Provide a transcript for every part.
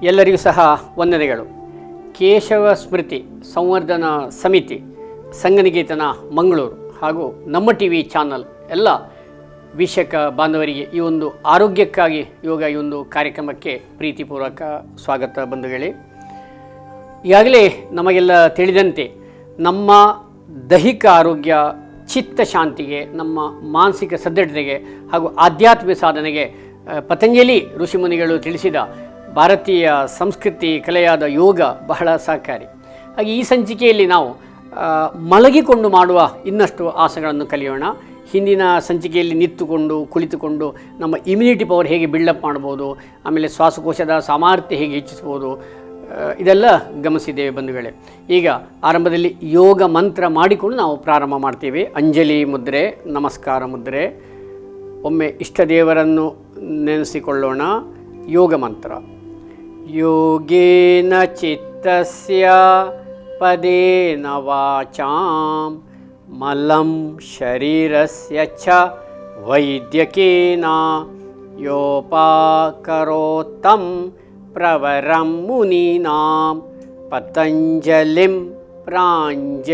ಎಲ್ಲರಿಗೂ ಸಹ ವಂದನೆಗಳು. ಕೇಶವ ಸ್ಮೃತಿ ಸಂವರ್ಧನಾ ಸಮಿತಿ ಸಂಘನಿಕೇತನ ಮಂಗಳೂರು ಹಾಗೂ ನಮ್ಮ ಟಿ.ವಿ ಚಾನಲ್ ಎಲ್ಲ ವೀಕ್ಷಕ ಬಾಂಧವರಿಗೆ ಈ ಒಂದು ಆರೋಗ್ಯಕ್ಕಾಗಿ ಯೋಗ ಈ ಒಂದು ಕಾರ್ಯಕ್ರಮಕ್ಕೆ ಪ್ರೀತಿಪೂರ್ವಕ ಸ್ವಾಗತ ಬಂಧುಗಳೇ. ಈಗಾಗಲೇ ನಮಗೆಲ್ಲ ತಿಳಿದಂತೆ ನಮ್ಮ ದೈಹಿಕ ಆರೋಗ್ಯ, ಚಿತ್ತ ಶಾಂತಿಗೆ, ನಮ್ಮ ಮಾನಸಿಕ ಸದೃಢತೆಗೆ ಹಾಗೂ ಆಧ್ಯಾತ್ಮಿಕ ಸಾಧನೆಗೆ ಪತಂಜಲಿ ಋಷಿಮುನಿಗಳು ತಿಳಿಸಿದ ಭಾರತೀಯ ಸಂಸ್ಕೃತಿ ಕಲೆಯಾದ ಯೋಗ ಬಹಳ ಸಹಕಾರಿ. ಹಾಗೆ ಈ ಸಂಚಿಕೆಯಲ್ಲಿ ನಾವು ಮಲಗಿಕೊಂಡು ಮಾಡುವ ಇನ್ನಷ್ಟು ಆಸನಗಳನ್ನು ಕಲಿಯೋಣ. ಹಿಂದಿನ ಸಂಚಿಕೆಯಲ್ಲಿ ನಿಂತುಕೊಂಡು ಕುಳಿತುಕೊಂಡು ನಮ್ಮ ಇಮ್ಯುನಿಟಿ ಪವರ್ ಹೇಗೆ ಬಿಲ್ಡಪ್ ಮಾಡ್ಬೋದು, ಆಮೇಲೆ ಶ್ವಾಸಕೋಶದ ಸಾಮರ್ಥ್ಯ ಹೇಗೆ ಹೆಚ್ಚಿಸ್ಬೋದು, ಇದೆಲ್ಲ ಗಮನಿಸಿದ್ದೇವೆ ಬಂಧುಗಳೇ. ಈಗ ಆರಂಭದಲ್ಲಿ ಯೋಗ ಮಂತ್ರ ಮಾಡಿಕೊಂಡು ನಾವು ಪ್ರಾರಂಭ ಮಾಡ್ತೀವಿ. ಅಂಜಲಿ ಮುದ್ರೆ, ನಮಸ್ಕಾರ ಮುದ್ರೆ. ಒಮ್ಮೆ ಇಷ್ಟ ದೇವರನ್ನು ನೆನೆಸಿಕೊಳ್ಳೋಣ. ಯೋಗ ಮಂತ್ರ. ಯೋಗೇನ ಚಿತ್ತಸ್ಯ ಪದೇನ ವಾಚಾಂ ಮಲಂ ಶರೀರಸ್ಯ ಚ ವೈದ್ಯಕೇನ ಯೋಪಾಕರೋತ್ತಂ ಪ್ರವರಂ ಮುನೀನಾಂ ಪತಂಜಲಿಂ ಪ್ರಾಂಜಲಿರಾನತೋಸ್ಮಿ.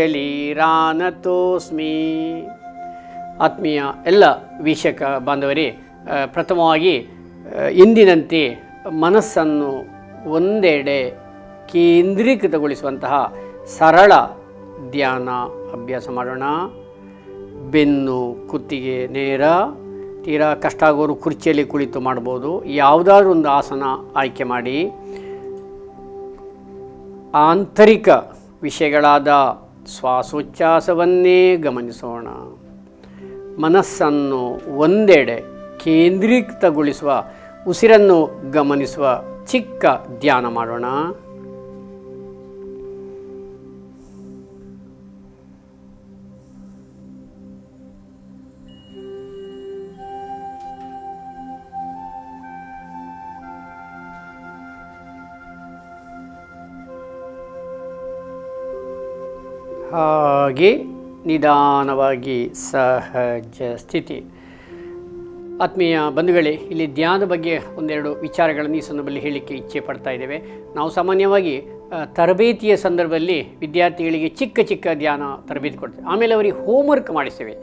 ಆತ್ಮೀಯ ಎಲ್ಲ ವೀಕ್ಷಕ ಬಾಂಧವರೇ, ಪ್ರಥಮವಾಗಿ ಎಂದಿನಂತೆ ಮನಸ್ಸನ್ನು ಒಂದೆಡೆ ಕೇಂದ್ರೀಕೃತಗೊಳಿಸುವಂತಹ ಸರಳ ಧ್ಯಾನ ಅಭ್ಯಾಸ ಮಾಡೋಣ. ಬೆನ್ನು ಕುತ್ತಿಗೆ ನೇರ, ತೀರಾ ಕಷ್ಟ ಆಗೋರು ಕುರ್ಚಿಯಲ್ಲಿ ಕುಳಿತು ಮಾಡ್ಬೋದು. ಯಾವುದಾದ್ರೂ ಒಂದು ಆಸನ ಆಯ್ಕೆ ಮಾಡಿ ಆಂತರಿಕ ವಿಷಯಗಳಾದ ಶ್ವಾಸೋಚ್ಛ್ವಾಸವನ್ನೇ ಗಮನಿಸೋಣ. ಮನಸ್ಸನ್ನು ಒಂದೆಡೆ ಕೇಂದ್ರೀಕೃತಗೊಳಿಸುವ, ಉಸಿರನ್ನು ಗಮನಿಸುವ ಚಿಕ್ಕ ಧ್ಯಾನ ಮಾಡೋಣ. ಹಾಗೆ ನಿಧಾನವಾಗಿ ಸಹಜ ಸ್ಥಿತಿ. ಆತ್ಮೀಯ ಬಂಧುಗಳೇ, ಇಲ್ಲಿ ಧ್ಯಾನದ ಬಗ್ಗೆ ಒಂದೆರಡು ವಿಚಾರಗಳನ್ನು ಈ ಸಂದರ್ಭದಲ್ಲಿ ಹೇಳಲಿಕ್ಕೆ ಇಚ್ಛೆ ಪಡ್ತಾ ಇದ್ದೇವೆ. ನಾವು ಸಾಮಾನ್ಯವಾಗಿ ತರಬೇತಿಯ ಸಂದರ್ಭದಲ್ಲಿ ವಿದ್ಯಾರ್ಥಿಗಳಿಗೆ ಚಿಕ್ಕ ಚಿಕ್ಕ ಧ್ಯಾನ ತರಬೇತಿ ಕೊಡ್ತೇವೆ. ಆಮೇಲೆ ಅವರಿಗೆ ಹೋಮ್ವರ್ಕ್ ಮಾಡಿಸ್ತೇವೆ.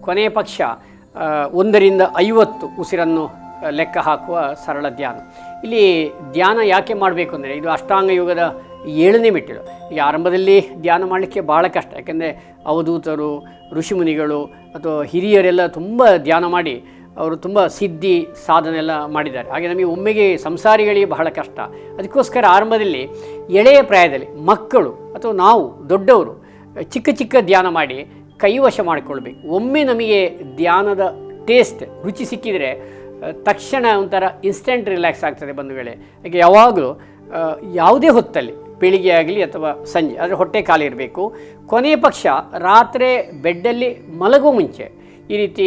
ಕೊನೆಯ ಪಕ್ಷ 1ರಿಂದ 50 ಉಸಿರನ್ನು ಲೆಕ್ಕ ಹಾಕುವ ಸರಳ ಧ್ಯಾನ. ಇಲ್ಲಿ ಧ್ಯಾನ ಯಾಕೆ ಮಾಡಬೇಕು ಅಂದರೆ, ಇದು ಅಷ್ಟಾಂಗ ಯೋಗದ 7ನೇ ಮೆಟ್ಟಿಲು. ಈ ಆರಂಭದಲ್ಲಿ ಧ್ಯಾನ ಮಾಡಲಿಕ್ಕೆ ಭಾಳ ಕಷ್ಟ. ಯಾಕೆಂದರೆ ಅವಧೂತರು, ಋಷಿಮುನಿಗಳು ಅಥವಾ ಹಿರಿಯರೆಲ್ಲ ತುಂಬ ಧ್ಯಾನ ಮಾಡಿ ಅವರು ತುಂಬ ಸಿದ್ಧಿ ಸಾಧನೆ ಎಲ್ಲ ಮಾಡಿದ್ದಾರೆ. ಹಾಗೆ ನಮಗೆ ಒಮ್ಮೆಗೆ ಸಂಸಾರಿಗಳಿಗೆ ಬಹಳ ಕಷ್ಟ. ಅದಕ್ಕೋಸ್ಕರ ಆರಂಭದಲ್ಲಿ ಎಳೆಯ ಪ್ರಾಯದಲ್ಲಿ ಮಕ್ಕಳು ಅಥವಾ ನಾವು ದೊಡ್ಡವರು ಚಿಕ್ಕ ಚಿಕ್ಕ ಧ್ಯಾನ ಮಾಡಿ ಕೈವಶ ಮಾಡಿಕೊಳ್ಬೇಕು. ಒಮ್ಮೆ ನಮಗೆ ಧ್ಯಾನದ ಟೇಸ್ಟ್, ರುಚಿ ಸಿಕ್ಕಿದರೆ ತಕ್ಷಣ ಒಂಥರ ಇನ್ಸ್ಟೆಂಟ್ ರಿಲ್ಯಾಕ್ಸ್ ಆಗ್ತದೆ ಬಂಧುಗಳೇ. ಹಾಗೆ ಯಾವಾಗಲೂ ಯಾವುದೇ ಹೊತ್ತಲ್ಲಿ, ಬೆಳಿಗ್ಗೆ ಆಗಲಿ ಅಥವಾ ಸಂಜೆ, ಆದರೆ ಹೊಟ್ಟೆ ಖಾಲಿ ಇರಬೇಕು. ಕೊನೆಯ ಪಕ್ಷ ರಾತ್ರಿ ಬೆಡ್ಡಲ್ಲಿ ಮಲಗೋ ಮುಂಚೆ ಈ ರೀತಿ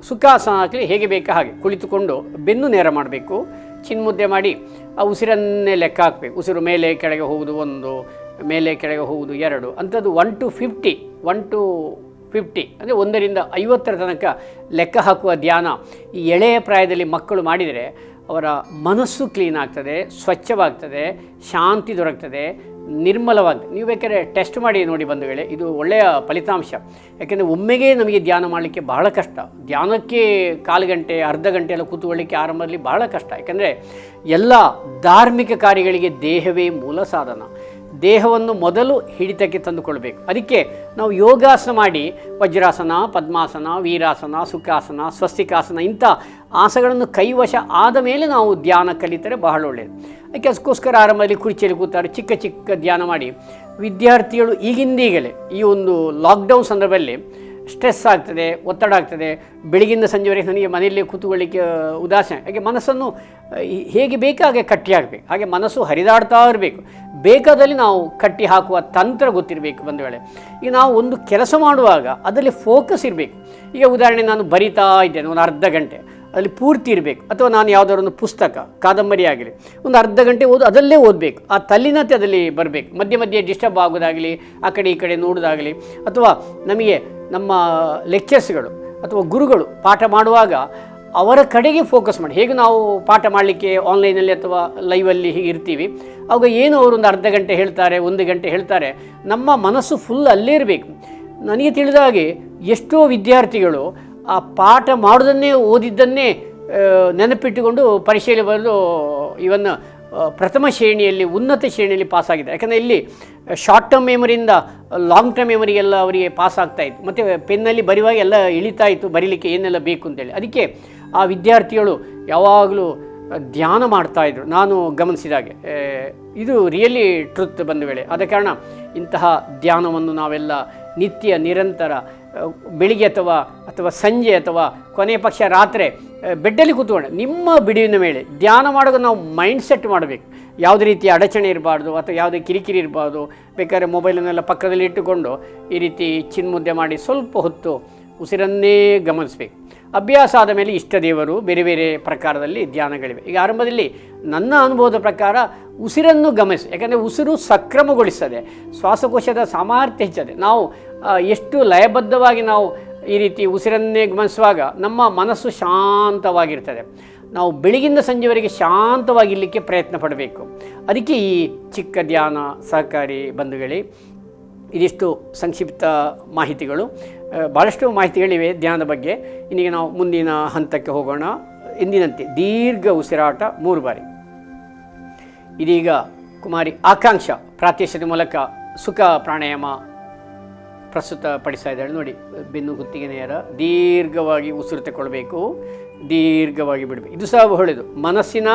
ಸುಖಾಸನ ಆಗಲಿ, ಹೇಗೆ ಬೇಕಾ ಹಾಗೆ ಕುಳಿತುಕೊಂಡು ಬೆನ್ನು ನೇರ ಮಾಡಬೇಕು. ಚಿನ್ಮುದ್ದೆ ಮಾಡಿ ಆ ಉಸಿರನ್ನೇ ಲೆಕ್ಕ ಹಾಕಬೇಕು. ಉಸಿರು ಮೇಲೆ ಕೆಳಗೆ ಹೋಗುವುದು 1, ಮೇಲೆ ಕೆಳಗೆ ಹೋಗುವುದು 2, ಅಂಥದ್ದು 1 to 50 ಅಂದರೆ 1ರಿಂದ 50 ತನಕ ಲೆಕ್ಕ ಹಾಕುವ ಧ್ಯಾನ ಈ ಎಳೆಯ ಪ್ರಾಯದಲ್ಲಿ ಮಕ್ಕಳು ಮಾಡಿದರೆ ಅವರ ಮನಸ್ಸು ಕ್ಲೀನ್ ಆಗ್ತದೆ, ಸ್ವಚ್ಛವಾಗ್ತದೆ, ಶಾಂತಿ ದೊರಕ್ತದೆ, ನಿರ್ಮಲವಾಗ್ತದೆ. ನೀವು ಬೇಕಾದ್ರೆ ಟೆಸ್ಟ್ ಮಾಡಿ ನೋಡಿ ಬಂಧುಗಳೇ, ಇದು ಒಳ್ಳೆಯ ಫಲಿತಾಂಶ. ಯಾಕೆಂದರೆ ಒಮ್ಮೆಗೆ ನಮಗೆ ಧ್ಯಾನ ಮಾಡಲಿಕ್ಕೆ ಬಹಳ ಕಷ್ಟ. ಧ್ಯಾನಕ್ಕೆ 1/4 ಗಂಟೆ, ಅರ್ಧ ಗಂಟೆ ಎಲ್ಲ ಕೂತ್ಕೊಳ್ಳಿಕ್ಕೆ ಆರಂಭದಲ್ಲಿ ಬಹಳ ಕಷ್ಟ. ಯಾಕೆಂದರೆ ಎಲ್ಲ ಧಾರ್ಮಿಕ ಕಾರ್ಯಗಳಿಗೆ ದೇಹವೇ ಮೂಲ ಸಾಧನ. ದೇಹವನ್ನು ಮೊದಲು ಹಿಡಿತಕ್ಕೆ ತಂದುಕೊಳ್ಬೇಕು. ಅದಕ್ಕೆ ನಾವು ಯೋಗಾಸನ ಮಾಡಿ ವಜ್ರಾಸನ, ಪದ್ಮಾಸನ, ವೀರಾಸನ, ಸುಖಾಸನ, ಸ್ವಸ್ತಿಕಾಸನ ಇಂಥ ಆಸನಗಳನ್ನು ಕೈವಶ ಆದ ಮೇಲೆ ನಾವು ಧ್ಯಾನ ಕಲಿತರೆ ಬಹಳ ಒಳ್ಳೆಯದು. ಅದಕ್ಕೋಸ್ಕರ ಆರಂಭದಲ್ಲಿ ಕುರ್ಚಿಯಲ್ಲಿ ಕೂತಾರೆ ಚಿಕ್ಕ ಚಿಕ್ಕ ಧ್ಯಾನ ಮಾಡಿ. ವಿದ್ಯಾರ್ಥಿಗಳು ಈಗಿಂದೀಗಲೇ ಈ ಒಂದು ಲಾಕ್ಡೌನ್ ಸಂದರ್ಭದಲ್ಲಿ ಸ್ಟ್ರೆಸ್ ಆಗ್ತದೆ, ಒತ್ತಡ ಆಗ್ತದೆ. ಬೆಳಗಿಂದ ಸಂಜೆವರೆಗೆ ನನಗೆ ಮನೆಯಲ್ಲೇ ಕೂತ್ಕೊಳ್ಳಿಕ್ಕೆ ಉದಾಸೀನ. ಹಾಗೆ ಮನಸ್ಸನ್ನು ಹೇಗೆ ಬೇಕಾಗೆ ಕಟ್ಟಿ ಹಾಕಬೇಕು. ಹಾಗೆ ಮನಸ್ಸು ಹರಿದಾಡ್ತಾ ಇರಬೇಕು. ಬೇಕಾದಲ್ಲಿ ನಾವು ಕಟ್ಟಿ ಹಾಕುವ ತಂತ್ರ ಗೊತ್ತಿರಬೇಕು ಬಂಧುಗಳೇ. ಈಗ ನಾವು ಒಂದು ಕೆಲಸ ಮಾಡುವಾಗ ಅದರಲ್ಲಿ ಫೋಕಸ್ ಇರಬೇಕು. ಈಗ ಉದಾಹರಣೆ, ನಾನು ಬರಿತಾ ಇದ್ದೇನೆ ಒಂದು ಅರ್ಧ ಗಂಟೆ, ಅದರಲ್ಲಿ ಪೂರ್ತಿ ಇರಬೇಕು. ಅಥವಾ ನಾನು ಯಾವುದಾದ್ರು ಒಂದು ಪುಸ್ತಕ, ಕಾದಂಬರಿ ಆಗಲಿ ಒಂದು ಅರ್ಧ ಗಂಟೆ ಅದಲ್ಲೇ ಓದಬೇಕು. ಆ ತಲ್ಲಿನತೆ ಅದರಲ್ಲಿ ಬರಬೇಕು. ಮಧ್ಯೆ ಮಧ್ಯೆ ಡಿಸ್ಟರ್ಬ್ ಆಗೋದಾಗಲಿ, ಆ ಕಡೆ ಈ ಕಡೆ ನೋಡೋದಾಗಲಿ, ಅಥವಾ ನಮಗೆ ನಮ್ಮ ಲೆಕ್ಚರ್ಸ್ಗಳು ಅಥವಾ ಗುರುಗಳು ಪಾಠ ಮಾಡುವಾಗ ಅವರ ಕಡೆಗೆ ಫೋಕಸ್ ಮಾಡಿ. ಹೇಗೆ ನಾವು ಪಾಠ ಮಾಡಲಿಕ್ಕೆ ಆನ್ಲೈನಲ್ಲಿ ಅಥವಾ ಲೈವಲ್ಲಿ ಹೀಗೆ ಇರ್ತೀವಿ, ಆವಾಗ ಏನು ಅವರು ಒಂದು ಅರ್ಧ ಗಂಟೆ ಹೇಳ್ತಾರೆ, 1 ಗಂಟೆ ಹೇಳ್ತಾರೆ, ನಮ್ಮ ಮನಸ್ಸು ಫುಲ್ ಅಲ್ಲೇ ಇರಬೇಕು. ನನಗೆ ತಿಳಿದ ಹಾಗೆ ಎಷ್ಟೋ ವಿದ್ಯಾರ್ಥಿಗಳು ಆ ಪಾಠ ಮಾಡೋದನ್ನೇ ಓದಿದ್ದನ್ನೇ ನೆನಪಿಟ್ಟುಕೊಂಡು ಪರೀಕ್ಷೆಯಲ್ಲಿ ಬರೆದು ಇವನ್ನ ಪ್ರಥಮ ಶ್ರೇಣಿಯಲ್ಲಿ, ಉನ್ನತ ಶ್ರೇಣಿಯಲ್ಲಿ ಪಾಸಾಗಿದೆ. ಯಾಕಂದರೆ ಇಲ್ಲಿ ಶಾರ್ಟ್ ಟರ್ಮ್ ಮೆಮೊರಿಯಿಂದ ಲಾಂಗ್ ಟರ್ಮ್ ಮೆಮೊರಿಗೆಲ್ಲ ಅವರಿಗೆ ಪಾಸ್ ಆಗ್ತಾಯಿತ್ತು, ಮತ್ತು ಪೆನ್ನಲ್ಲಿ ಬರೆಯುವಾಗ ಎಲ್ಲ ಇಳಿತಾ ಇತ್ತು ಬರೀಲಿಕ್ಕೆ ಏನೆಲ್ಲ ಬೇಕು ಅಂತೇಳಿ. ಅದಕ್ಕೆ ಆ ವಿದ್ಯಾರ್ಥಿಗಳು ಯಾವಾಗಲೂ ಧ್ಯಾನ ಮಾಡ್ತಾಯಿದ್ರು ನಾನು ಗಮನಿಸಿದಾಗೆ. ಇದು ರಿಯಲಿ ಟ್ರುತ್ ಬಂದ ವೇಳೆ. ಆದ ಕಾರಣ ಇಂತಹ ಧ್ಯಾನವನ್ನು ನಾವೆಲ್ಲ ನಿತ್ಯ ನಿರಂತರ ಬೆಳಿಗ್ಗೆ ಅಥವಾ ಸಂಜೆ ಅಥವಾ ಕೊನೆಯ ಪಕ್ಷ ರಾತ್ರಿ ಬೆಡ್ಡಲ್ಲಿ ಕೂತ್ಕೊಂಡು ನಿಮ್ಮ ಬಿಡುವಿನ ಮೇಲೆ ಧ್ಯಾನ ಮಾಡೋದು ನಾವು ಮೈಂಡ್ ಸೆಟ್ ಮಾಡಬೇಕು. ಯಾವುದೇ ರೀತಿಯ ಅಡಚಣೆ ಇರಬಾರ್ದು ಅಥವಾ ಯಾವುದೇ ಕಿರಿಕಿರಿ ಇರಬಾರ್ದು. ಬೇಕಾದ್ರೆ ಮೊಬೈಲನ್ನೆಲ್ಲ ಪಕ್ಕದಲ್ಲಿ ಇಟ್ಟುಕೊಂಡು ಈ ರೀತಿ ಚಿನ್ಮುದ್ದೆ ಮಾಡಿ ಸ್ವಲ್ಪ ಹೊತ್ತು ಉಸಿರನ್ನೇ ಗಮನಿಸಬೇಕು. ಅಭ್ಯಾಸ ಆದ ಮೇಲೆ ಇಷ್ಟ ದೇವರು ಬೇರೆ ಬೇರೆ ಪ್ರಕಾರದಲ್ಲಿ ಧ್ಯಾನಗಳಿವೆ. ಈಗ ಆರಂಭದಲ್ಲಿ ನನ್ನ ಅನುಭವದ ಪ್ರಕಾರ ಉಸಿರನ್ನು ಗಮನಿಸಿ, ಯಾಕಂದರೆ ಉಸಿರು ಸಕ್ರಮಗೊಳಿಸ್ತದೆ, ಶ್ವಾಸಕೋಶದ ಸಾಮರ್ಥ್ಯ ಹೆಚ್ಚದೆ. ನಾವು ಎಷ್ಟು ಲಯಬದ್ಧವಾಗಿ ನಾವು ಈ ರೀತಿ ಉಸಿರನ್ನೇ ಗಮನಿಸುವಾಗ ನಮ್ಮ ಮನಸ್ಸು ಶಾಂತವಾಗಿರ್ತದೆ. ನಾವು ಬೆಳಗಿಂದ ಸಂಜೆವರೆಗೆ ಶಾಂತವಾಗಿರಲಿಕ್ಕೆ ಪ್ರಯತ್ನ ಪಡಬೇಕು. ಅದಕ್ಕೆ ಈ ಚಿಕ್ಕ ಧ್ಯಾನ ಸಹಕಾರಿ ಬಂಧುಗಳೇ. ಇದಿಷ್ಟು ಸಂಕ್ಷಿಪ್ತ ಮಾಹಿತಿಗಳು. ಭಾಳಷ್ಟು ಮಾಹಿತಿಗಳಿವೆ ಧ್ಯಾನದ ಬಗ್ಗೆ. ಇನ್ನೀಗ ನಾವು ಮುಂದಿನ ಹಂತಕ್ಕೆ ಹೋಗೋಣ. ಎಂದಿನಂತೆ ದೀರ್ಘ ಉಸಿರಾಟ 3 ಬಾರಿ. ಇದೀಗ ಕುಮಾರಿ ಆಕಾಂಕ್ಷ ಪ್ರಾತ್ಯಕ್ಷತೆ ಮೂಲಕ ಸುಖ ಪ್ರಾಣಾಯಾಮ ಪ್ರಸ್ತುತಪಡಿಸ್ತಾ ಇದ್ದಾಳೆ. ನೋಡಿ, ಬೆನ್ನು ಕುತ್ತಿಗೆ ನೇರ, ದೀರ್ಘವಾಗಿ ಉಸಿರು ತಗೊಳ್ಬೇಕು, ದೀರ್ಘವಾಗಿ ಬಿಡಬೇಕು. ಇದು ಸಹ ಒಳ್ಳೆಯದು. ಮನಸ್ಸಿನ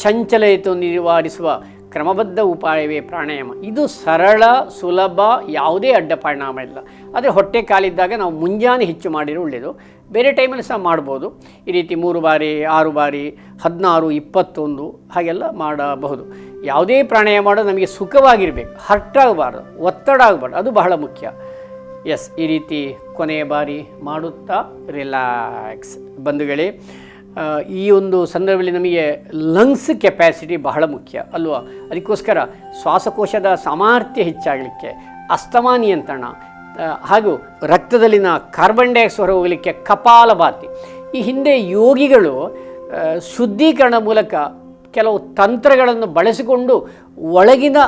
ಚಂಚಲತೆಯನ್ನು ನಿವಾರಿಸುವ ಕ್ರಮಬದ್ಧ ಉಪಾಯವೇ ಪ್ರಾಣಾಯಾಮ. ಇದು ಸರಳ, ಸುಲಭ, ಯಾವುದೇ ಅಡ್ಡ ಪರಿಣಾಮ ಇಲ್ಲ. ಆದರೆ ಹೊಟ್ಟೆ ಕಾಲಿದ್ದಾಗ ನಾವು ಮುಂಜಾನೆ ಹೆಚ್ಚು ಮಾಡಿರೋ ಒಳ್ಳೆಯದು. ಬೇರೆ ಟೈಮಲ್ಲಿ ಸಹ ಮಾಡ್ಬೋದು. ಈ ರೀತಿ 3 ಬಾರಿ, 6 ಬಾರಿ, 16, 21 ಹಾಗೆಲ್ಲ ಮಾಡಬಹುದು. ಯಾವುದೇ ಪ್ರಾಣಾಯಾಮ ಮಾಡೋದು ನಮಗೆ ಸುಖವಾಗಿರಬೇಕು, ಹರ್ಟಾಗಬಾರ್ದು, ಒತ್ತಡ ಆಗಬಾರ್ದು, ಅದು ಬಹಳ ಮುಖ್ಯ. ಎಸ್, ಈ ರೀತಿ ಕೊನೆಯ ಬಾರಿ ಮಾಡುತ್ತಾ ರಿಲ್ಯಾಕ್ಸ್. ಬಂಧುಗಳೇ, ಈ ಒಂದು ಸಂದರ್ಭದಲ್ಲಿ ನಮಗೆ ಲಂಗ್ಸ್ ಕೆಪ್ಯಾಸಿಟಿ ಬಹಳ ಮುಖ್ಯ ಅಲ್ವಾ? ಅದಕ್ಕೋಸ್ಕರ ಶ್ವಾಸಕೋಶದ ಸಾಮರ್ಥ್ಯ ಹೆಚ್ಚಾಗಲಿಕ್ಕೆ, ಅಸ್ತಮಾ ನಿಯಂತ್ರಣ ಹಾಗೂ ರಕ್ತದಲ್ಲಿನ ಕಾರ್ಬನ್ ಡೈಆಕ್ಸೈಡ್ ಹೊರ ಹೋಗಲಿಕ್ಕೆ ಕಪಾಲಭಾತಿ. ಈ ಹಿಂದೆ ಯೋಗಿಗಳು ಶುದ್ಧೀಕರಣ ಮೂಲಕ ಕೆಲವು ತಂತ್ರಗಳನ್ನು ಬಳಸಿಕೊಂಡು ಒಳಗಿನ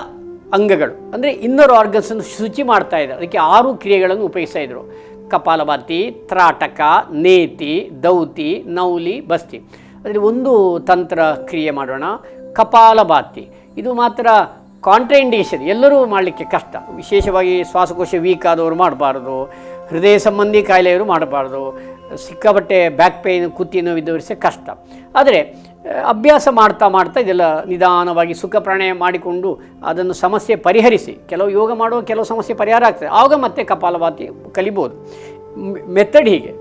ಅಂಗಗಳು ಅಂದರೆ ಇನ್ನರ್ ಆರ್ಗನ್ಸನ್ನು ಶುಚಿ ಮಾಡ್ತಾ ಇದ್ದಾರೆ. ಅದಕ್ಕೆ 6 ಕ್ರಿಯೆಗಳನ್ನು ಉಪಯೋಗಿಸ್ತಾಯಿದ್ರು. ಕಪಾಲಭಾತಿ, ತ್ರಾಟಕ, ನೇತಿ, ದೌತಿ, ನೌಲಿ, ಬಸ್ತಿ. ಅದರಲ್ಲಿ ಒಂದು ತಂತ್ರ ಕ್ರಿಯೆ ಮಾಡೋಣ. ಕಪಾಲಭಾತಿ ಇದು ಮಾತ್ರ ಕಾಂಟ್ರಾಇಂಡಿಕೇಷನ್, ಎಲ್ಲರೂ ಮಾಡಲಿಕ್ಕೆ ಕಷ್ಟ. ವಿಶೇಷವಾಗಿ ಶ್ವಾಸಕೋಶ ವೀಕ್ ಆದವರು ಮಾಡಬಾರ್ದು, ಹೃದಯ ಸಂಬಂಧಿ ಕಾಯಿಲೆಯವರು ಮಾಡಬಾರ್ದು, ಸಿಕ್ಕಾಪಟ್ಟೆ ಬ್ಯಾಕ್ ಪೇಯ್ನ್, ಕುತ್ತಿ ನೋವಿದ್ದವರು ಸಹ ಕಷ್ಟ. ಆದರೆ ಅಭ್ಯಾಸ ಮಾಡ್ತಾ ಇದೆಲ್ಲ ನಿಧಾನವಾಗಿ ಸುಖ ಪ್ರಾಣಾಯಾಮ ಮಾಡಿಕೊಂಡು ಅದನ್ನು ಸಮಸ್ಯೆ ಪರಿಹರಿಸಿ, ಕೆಲವು ಯೋಗ ಮಾಡುವ ಕೆಲವು ಸಮಸ್ಯೆ ಪರಿಹಾರ ಆಗ್ತದೆ, ಆವಾಗ ಮತ್ತೆ ಕಪಾಲಭಾತಿ ಕಲಿಬೋದು. ಮೆಥಡ್ ಹೀಗೆ: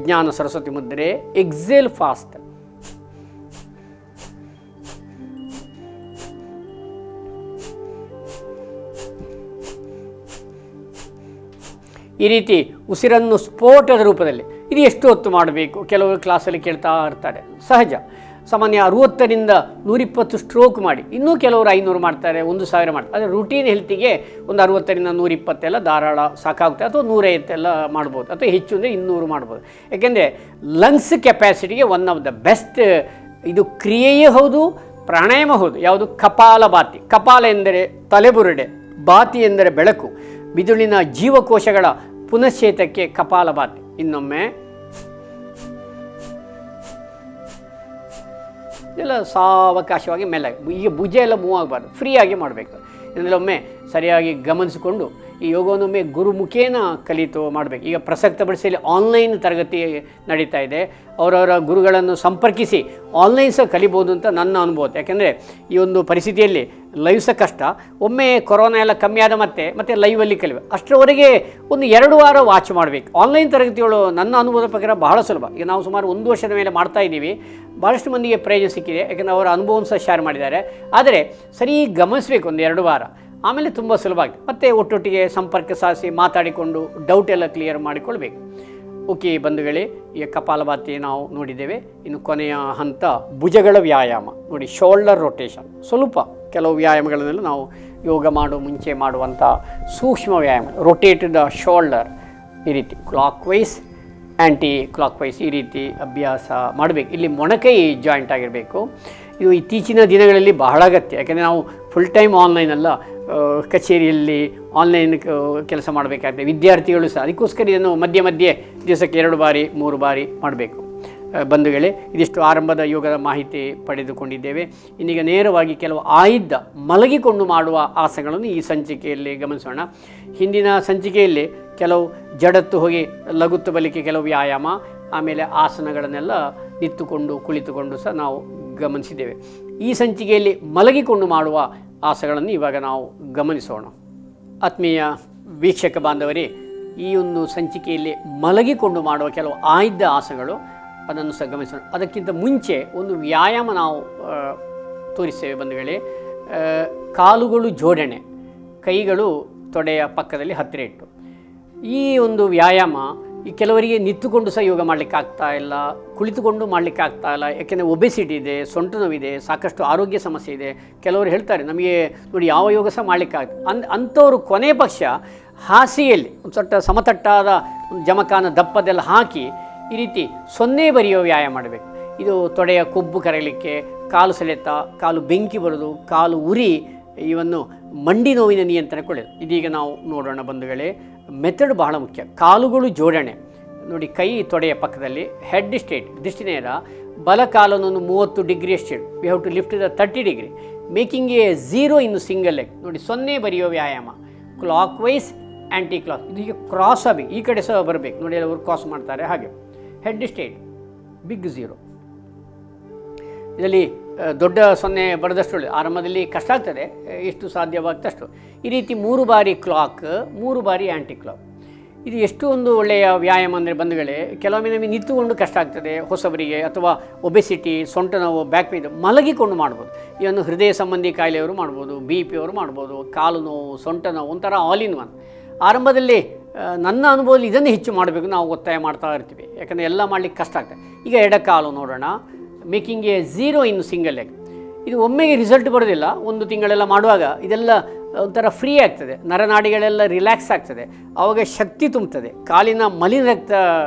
ಜ್ಞಾನ ಸರಸ್ವತಿ ಮುದ್ರೆ, ಎಕ್ಸೇಲ್ ಫಾಸ್ಟ್, ಈ ರೀತಿ ಉಸಿರನ್ನು ಸ್ಫೋಟದ ರೂಪದಲ್ಲಿ. ಇದು ಎಷ್ಟು ಹೊತ್ತು ಮಾಡಬೇಕು? ಕೆಲವರು ಕ್ಲಾಸಲ್ಲಿ ಕೇಳ್ತಾ ಇರ್ತಾರೆ. ಸಹಜ. ಸಾಮಾನ್ಯ 60ರಿಂದ 120 ಸ್ಟ್ರೋಕ್ ಮಾಡಿ. ಇನ್ನೂ ಕೆಲವರು 500 ಮಾಡ್ತಾರೆ, 1000 ಮಾಡ್ತಾರೆ. ಆದರೆ ರುಟೀನ್ ಹೆಲ್ತಿಗೆ ಒಂದು 60ರಿಂದ 120 ಎಲ್ಲ ಧಾರಾಳ ಸಾಕಾಗುತ್ತೆ. ಅಥವಾ 150 ಎಲ್ಲ ಮಾಡ್ಬೋದು, ಅಥವಾ ಹೆಚ್ಚು ಅಂದರೆ 200 ಮಾಡ್ಬೋದು. ಯಾಕೆಂದರೆ ಲಂಗ್ಸ್ ಕೆಪ್ಯಾಸಿಟಿಗೆ ಒನ್ ಆಫ್ ದ ಬೆಸ್ಟ್ ಇದು ಕ್ರಿಯೆಯೇ ಹೌದು, ಪ್ರಾಣಾಯಾಮ ಹೌದು. ಯಾವುದು? ಕಪಾಲಭಾತಿ. ಕಪಾಲ ಎಂದರೆ ತಲೆಬುರುಡೆ, ಭಾತಿ ಎಂದರೆ ಬೆಳಕು, ಮಿದುಳಿನ ಜೀವಕೋಶಗಳ ಪುನಶ್ಚೇತಕ್ಕೆ ಕಪಾಲಭಾತಿ. ಇನ್ನೊಮ್ಮೆ ಎಲ್ಲ ಸಾವಕಾಶವಾಗಿ ಮೆಲ್ಲ. ಈಗ ಭುಜ ಎಲ್ಲ ಮೂವ್ ಆಗಬಾರ್ದು, ಫ್ರೀಯಾಗಿ ಮಾಡಬೇಕು. ಇದರಲ್ಲೊಮ್ಮೆ ಸರಿಯಾಗಿ ಗಮನಿಸಿಕೊಂಡು ಈ ಯೋಗವನ್ನೊಮ್ಮೆ ಗುರುಮುಖೇನ ಕಲಿತು ಮಾಡಬೇಕು. ಈಗ ಪ್ರಸಕ್ತ ಬಡಿಸಲಿ ಆನ್ಲೈನ್ ತರಗತಿ ನಡೀತಾ ಇದೆ. ಅವರವರ ಗುರುಗಳನ್ನು ಸಂಪರ್ಕಿಸಿ ಆನ್ಲೈನ್ ಸಹ ಕಲಿಬೋದು ಅಂತ ನನ್ನ ಅನುಭವ. ಯಾಕೆಂದರೆ ಈ ಒಂದು ಪರಿಸ್ಥಿತಿಯಲ್ಲಿ ಲೈವ್ ಸಹ ಕಷ್ಟ. ಒಮ್ಮೆ ಕೊರೋನಾ ಎಲ್ಲ ಕಮ್ಮಿ ಆದ ಮತ್ತೆ ಲೈವಲ್ಲಿ ಕಲಿಬೇಕು. ಅಷ್ಟರವರೆಗೆ ಒಂದು 2 ವಾರ ವಾಚ್ ಮಾಡಬೇಕು. ಆನ್ಲೈನ್ ತರಗತಿಗಳು ನನ್ನ ಅನುಭವದ ಪ್ರಕಾರ ಬಹಳ ಸುಲಭ. ಈಗ ನಾವು ಸುಮಾರು 1 ವರ್ಷದ ಮೇಲೆ ಮಾಡ್ತಾ ಇದ್ದೀವಿ. ಭಾಳಷ್ಟು ಮಂದಿಗೆ ಪ್ರಯೋಜನ ಸಿಕ್ಕಿದೆ, ಯಾಕೆಂದರೆ ಅವರ ಅನುಭವವನ್ನು ಸಹ ಶೇರ್ ಮಾಡಿದ್ದಾರೆ. ಆದರೆ ಸರಿ ಗಮನಿಸಬೇಕು, ಒಂದು 2 ವಾರ, ಆಮೇಲೆ ತುಂಬ ಸುಲಭ ಆಗಿದೆ. ಮತ್ತು ಒಟ್ಟೊಟ್ಟಿಗೆ ಸಂಪರ್ಕ ಸಾಧಿಸಿ ಮಾತಾಡಿಕೊಂಡು ಡೌಟ್ ಎಲ್ಲ ಕ್ಲಿಯರ್ ಮಾಡಿಕೊಳ್ಬೇಕು. ಓಕೆ ಬಂಧುಗಳೇ, ಈಗ ಕಪಾಲಭಾತಿ ನಾವು ನೋಡಿದ್ದೇವೆ. ಇನ್ನು ಕೊನೆಯ ಹಂತ ಭುಜಗಳ ವ್ಯಾಯಾಮ. ನೋಡಿ, ಶೋಲ್ಡರ್ ರೊಟೇಷನ್. ಸ್ವಲ್ಪ ಕೆಲವು ವ್ಯಾಯಾಮಗಳನ್ನೆಲ್ಲ ನಾವು ಯೋಗ ಮುಂಚೆ ಮಾಡುವಂಥ ಸೂಕ್ಷ್ಮ ವ್ಯಾಯಾಮ. ರೊಟೇಟ್ ದ ಶೋಲ್ಡರ್ ಈ ರೀತಿ clockwise anti clockwise ಈ ರೀತಿ ಅಭ್ಯಾಸ ಮಾಡಬೇಕು. ಇಲ್ಲಿ ಮೊಣಕೈ ಜಾಯಿಂಟ್ ಆಗಿರಬೇಕು. ಇದು ಇತ್ತೀಚಿನ ದಿನಗಳಲ್ಲಿ ಬಹಳ ಅಗತ್ಯ. ಯಾಕೆಂದರೆ ನಾವು ಫುಲ್ ಟೈಮ್ ಆನ್ಲೈನ್ ಅಲ್ಲ, ಕಚೇರಿಯಲ್ಲಿ ಆನ್ಲೈನ್ ಕೆಲಸ ಮಾಡಬೇಕಾಗ್ತದೆ. ವಿದ್ಯಾರ್ಥಿಗಳು ಸಹ ಅದಕ್ಕೋಸ್ಕರ ಇದನ್ನು ಮಧ್ಯೆ ಮಧ್ಯೆ ದಿವಸಕ್ಕೆ 2 ಬಾರಿ 3 ಬಾರಿ ಮಾಡಬೇಕು. ಬಂಧುಗಳೇ, ಇದಿಷ್ಟು ಆರಂಭದ ಯೋಗದ ಮಾಹಿತಿ ಪಡೆದುಕೊಂಡಿದ್ದೇವೆ. ಇನ್ನೀಗ ನೇರವಾಗಿ ಕೆಲವು ಆಯ್ದ ಮಲಗಿಕೊಂಡು ಮಾಡುವ ಆಸನಗಳನ್ನು ಈ ಸಂಚಿಕೆಯಲ್ಲಿ ಗಮನಿಸೋಣ. ಹಿಂದಿನ ಸಂಚಿಕೆಯಲ್ಲಿ ಕೆಲವು ಜಡತ್ತು ಹೋಗಿ ಲಘುತ್ತು ಬಲಿಕೆ ಕೆಲವು ವ್ಯಾಯಾಮ, ಆಮೇಲೆ ಆಸನಗಳನ್ನೆಲ್ಲ ನಿಂತುಕೊಂಡು ಕುಳಿತುಕೊಂಡು ಸಹ ನಾವು ಗಮನಿಸಿದ್ದೇವೆ. ಈ ಸಂಚಿಕೆಯಲ್ಲಿ ಮಲಗಿಕೊಂಡು ಮಾಡುವ ಆಸನಗಳನ್ನು ಇವಾಗ ನಾವು ಗಮನಿಸೋಣ. ಆತ್ಮೀಯ ವೀಕ್ಷಕ ಬಾಂಧವರೇ, ಈ ಒಂದು ಸಂಚಿಕೆಯಲ್ಲಿ ಮಲಗಿಕೊಂಡು ಮಾಡುವ ಕೆಲವು ಆಯ್ದ ಆಸನಗಳು, ಅದನ್ನು ಸಹ ಗಮನಿಸೋಣ. ಅದಕ್ಕಿಂತ ಮುಂಚೆ ಒಂದು ವ್ಯಾಯಾಮ ನಾವು ತೋರಿಸ್ತೇವೆ ಬಂಧುಗಳೇ. ಕಾಲುಗಳು ಜೋಡಣೆ, ಕೈಗಳು ತೊಡೆಯ ಪಕ್ಕದಲ್ಲಿ ಹತ್ತಿರ ಇಟ್ಟು. ಈ ಒಂದು ವ್ಯಾಯಾಮ ಈ ಕೆಲವರಿಗೆ ನಿಂತುಕೊಂಡು ಸಹ ಯೋಗ ಮಾಡಲಿಕ್ಕೆ ಆಗ್ತಾ ಇಲ್ಲ, ಕುಳಿತುಕೊಂಡು ಮಾಡಲಿಕ್ಕೆ ಆಗ್ತಾ ಇಲ್ಲ. ಯಾಕೆಂದರೆ ಒಬೆಸಿಟಿ ಇದೆ, ಸೊಂಟ ನೋವಿದೆ, ಸಾಕಷ್ಟು ಆರೋಗ್ಯ ಸಮಸ್ಯೆ ಇದೆ. ಕೆಲವರು ಹೇಳ್ತಾರೆ ನಮಗೆ ನೋಡಿ ಯಾವ ಯೋಗ ಸಹ ಮಾಡಲಿಕ್ಕಾಗ್ತದೆ. ಅಂಥವರು ಕೊನೆ ಪಕ್ಷ ಹಾಸಿಗೆಯಲ್ಲಿ ಒಂದು ಸ್ವಲ್ಪ ಸಮತಟ್ಟಾದ ಒಂದು ಜಮಖಾನ ದಪ್ಪದೆಲ್ಲ ಹಾಕಿ ಈ ರೀತಿ 0 ಬರೆಯೋ ವ್ಯಾಯಾಮ ಮಾಡಬೇಕು. ಇದು ತೊಡೆಯ ಕೊಬ್ಬು ಕರಗಲಿಕ್ಕೆ, ಕಾಲು ಸೆಳೆತ, ಕಾಲು ಬೆಂಕಿ ಬರೋದು, ಕಾಲು ಉರಿ, ಇವನ್ನು ಮಂಡಿ ನೋವಿನ ನಿಯಂತ್ರಣಕ್ಕೆ ಒಳ್ಳೆಯದು. ಇದೀಗ ನಾವು ನೋಡೋಣ ಬಂಧುಗಳೇ. ಮೆಥಡ್ ಬಹಳ ಮುಖ್ಯ. ಕಾಲುಗಳು ಜೋಡಣೆ ನೋಡಿ, ಕೈ ತೊಡೆಯ ಪಕ್ಕದಲ್ಲಿ, ಹೆಡ್ ಸ್ಟ್ರೇಟ್, ದೃಷ್ಟಿ ನೇರ, ಬಲ ಕಾಲನ್ನು 30 degree straight. We have to lift the 30 degree, making a 0 in single leg. ನೋಡಿ 0 ಬರೆಯೋ ವ್ಯಾಯಾಮ. Clockwise, anti clock. ಇದು ಹೀಗೆ ಕ್ರಾಸ್ ಆಗಬೇಕು, ಈ ಕಡೆ ಸಹ ಬರಬೇಕು. ನೋಡಿ ಅವರು ಕ್ರಾಸ್ ಮಾಡ್ತಾರೆ ಹಾಗೆ. Head straight, big 0. ಇದರಲ್ಲಿ ದೊಡ್ಡ 0 ಬರೆದಷ್ಟು ಒಳ್ಳೆಯದು. ಆರಂಭದಲ್ಲಿ ಕಷ್ಟ ಆಗ್ತದೆ, ಎಷ್ಟು ಸಾಧ್ಯವಾಗ್ತಷ್ಟು. ಈ ರೀತಿ 3 ಬಾರಿ ಕ್ಲಾಕ್, 3 ಬಾರಿ ಆ್ಯಂಟಿ ಕ್ಲಾಕ್. ಇದು ಎಷ್ಟು ಒಂದು ಒಳ್ಳೆಯ ವ್ಯಾಯಾಮ ಅಂದರೆ ಬಂಧುಗಳೇ, ಕೆಲವೊಮ್ಮೆ ನಮಗೆ ನಿಂತುಕೊಂಡು ಕಷ್ಟ ಆಗ್ತದೆ ಹೊಸಬರಿಗೆ, ಅಥವಾ ಒಬೆಸಿಟಿ, ಸೊಂಟ ನೋವು, ಬ್ಯಾಕ್ ಪೇನ್, ಮಲಗಿಕೊಂಡು ಮಾಡ್ಬೋದು. ಇದನ್ನು ಹೃದಯ ಸಂಬಂಧಿ ಕಾಯಿಲೆಯವರು ಮಾಡ್ಬೋದು, BP ಅವರು ಮಾಡ್ಬೋದು, ಕಾಲು ನೋವು, ಸೊಂಟ ನೋವು, ಒಂಥರ ಆಲ್ ಇನ್ ಒನ್. ಆರಂಭದಲ್ಲಿ ನನ್ನ ಅನುಭವದಲ್ಲಿ ಇದನ್ನೇ ಹೆಚ್ಚು ಮಾಡಬೇಕು ನಾವು ಒತ್ತಾಯ ಮಾಡ್ತಾ ಇರ್ತೀವಿ, ಯಾಕಂದರೆ ಎಲ್ಲ ಮಾಡಲಿಕ್ಕೆ ಕಷ್ಟ ಆಗ್ತದೆ. ಈಗ ಎಡಕಾಲು ನೋಡೋಣ. Making a 0 in single leg. ಇದು ಒಮ್ಮೆಗೆ ರಿಸಲ್ಟ್ ಬರೋದಿಲ್ಲ. 1 ತಿಂಗಳೆಲ್ಲ ಮಾಡುವಾಗ ಇದೆಲ್ಲ ಒಂಥರ ಫ್ರೀ ಆಗ್ತದೆ, ನರನಾಡಿಗಳೆಲ್ಲ ರಿಲ್ಯಾಕ್ಸ್ ಆಗ್ತದೆ, ಆವಾಗ ಶಕ್ತಿ ತುಂಬುತ್ತದೆ. ಕಾಲಿನ ಮಲಿನ ರಕ್ತ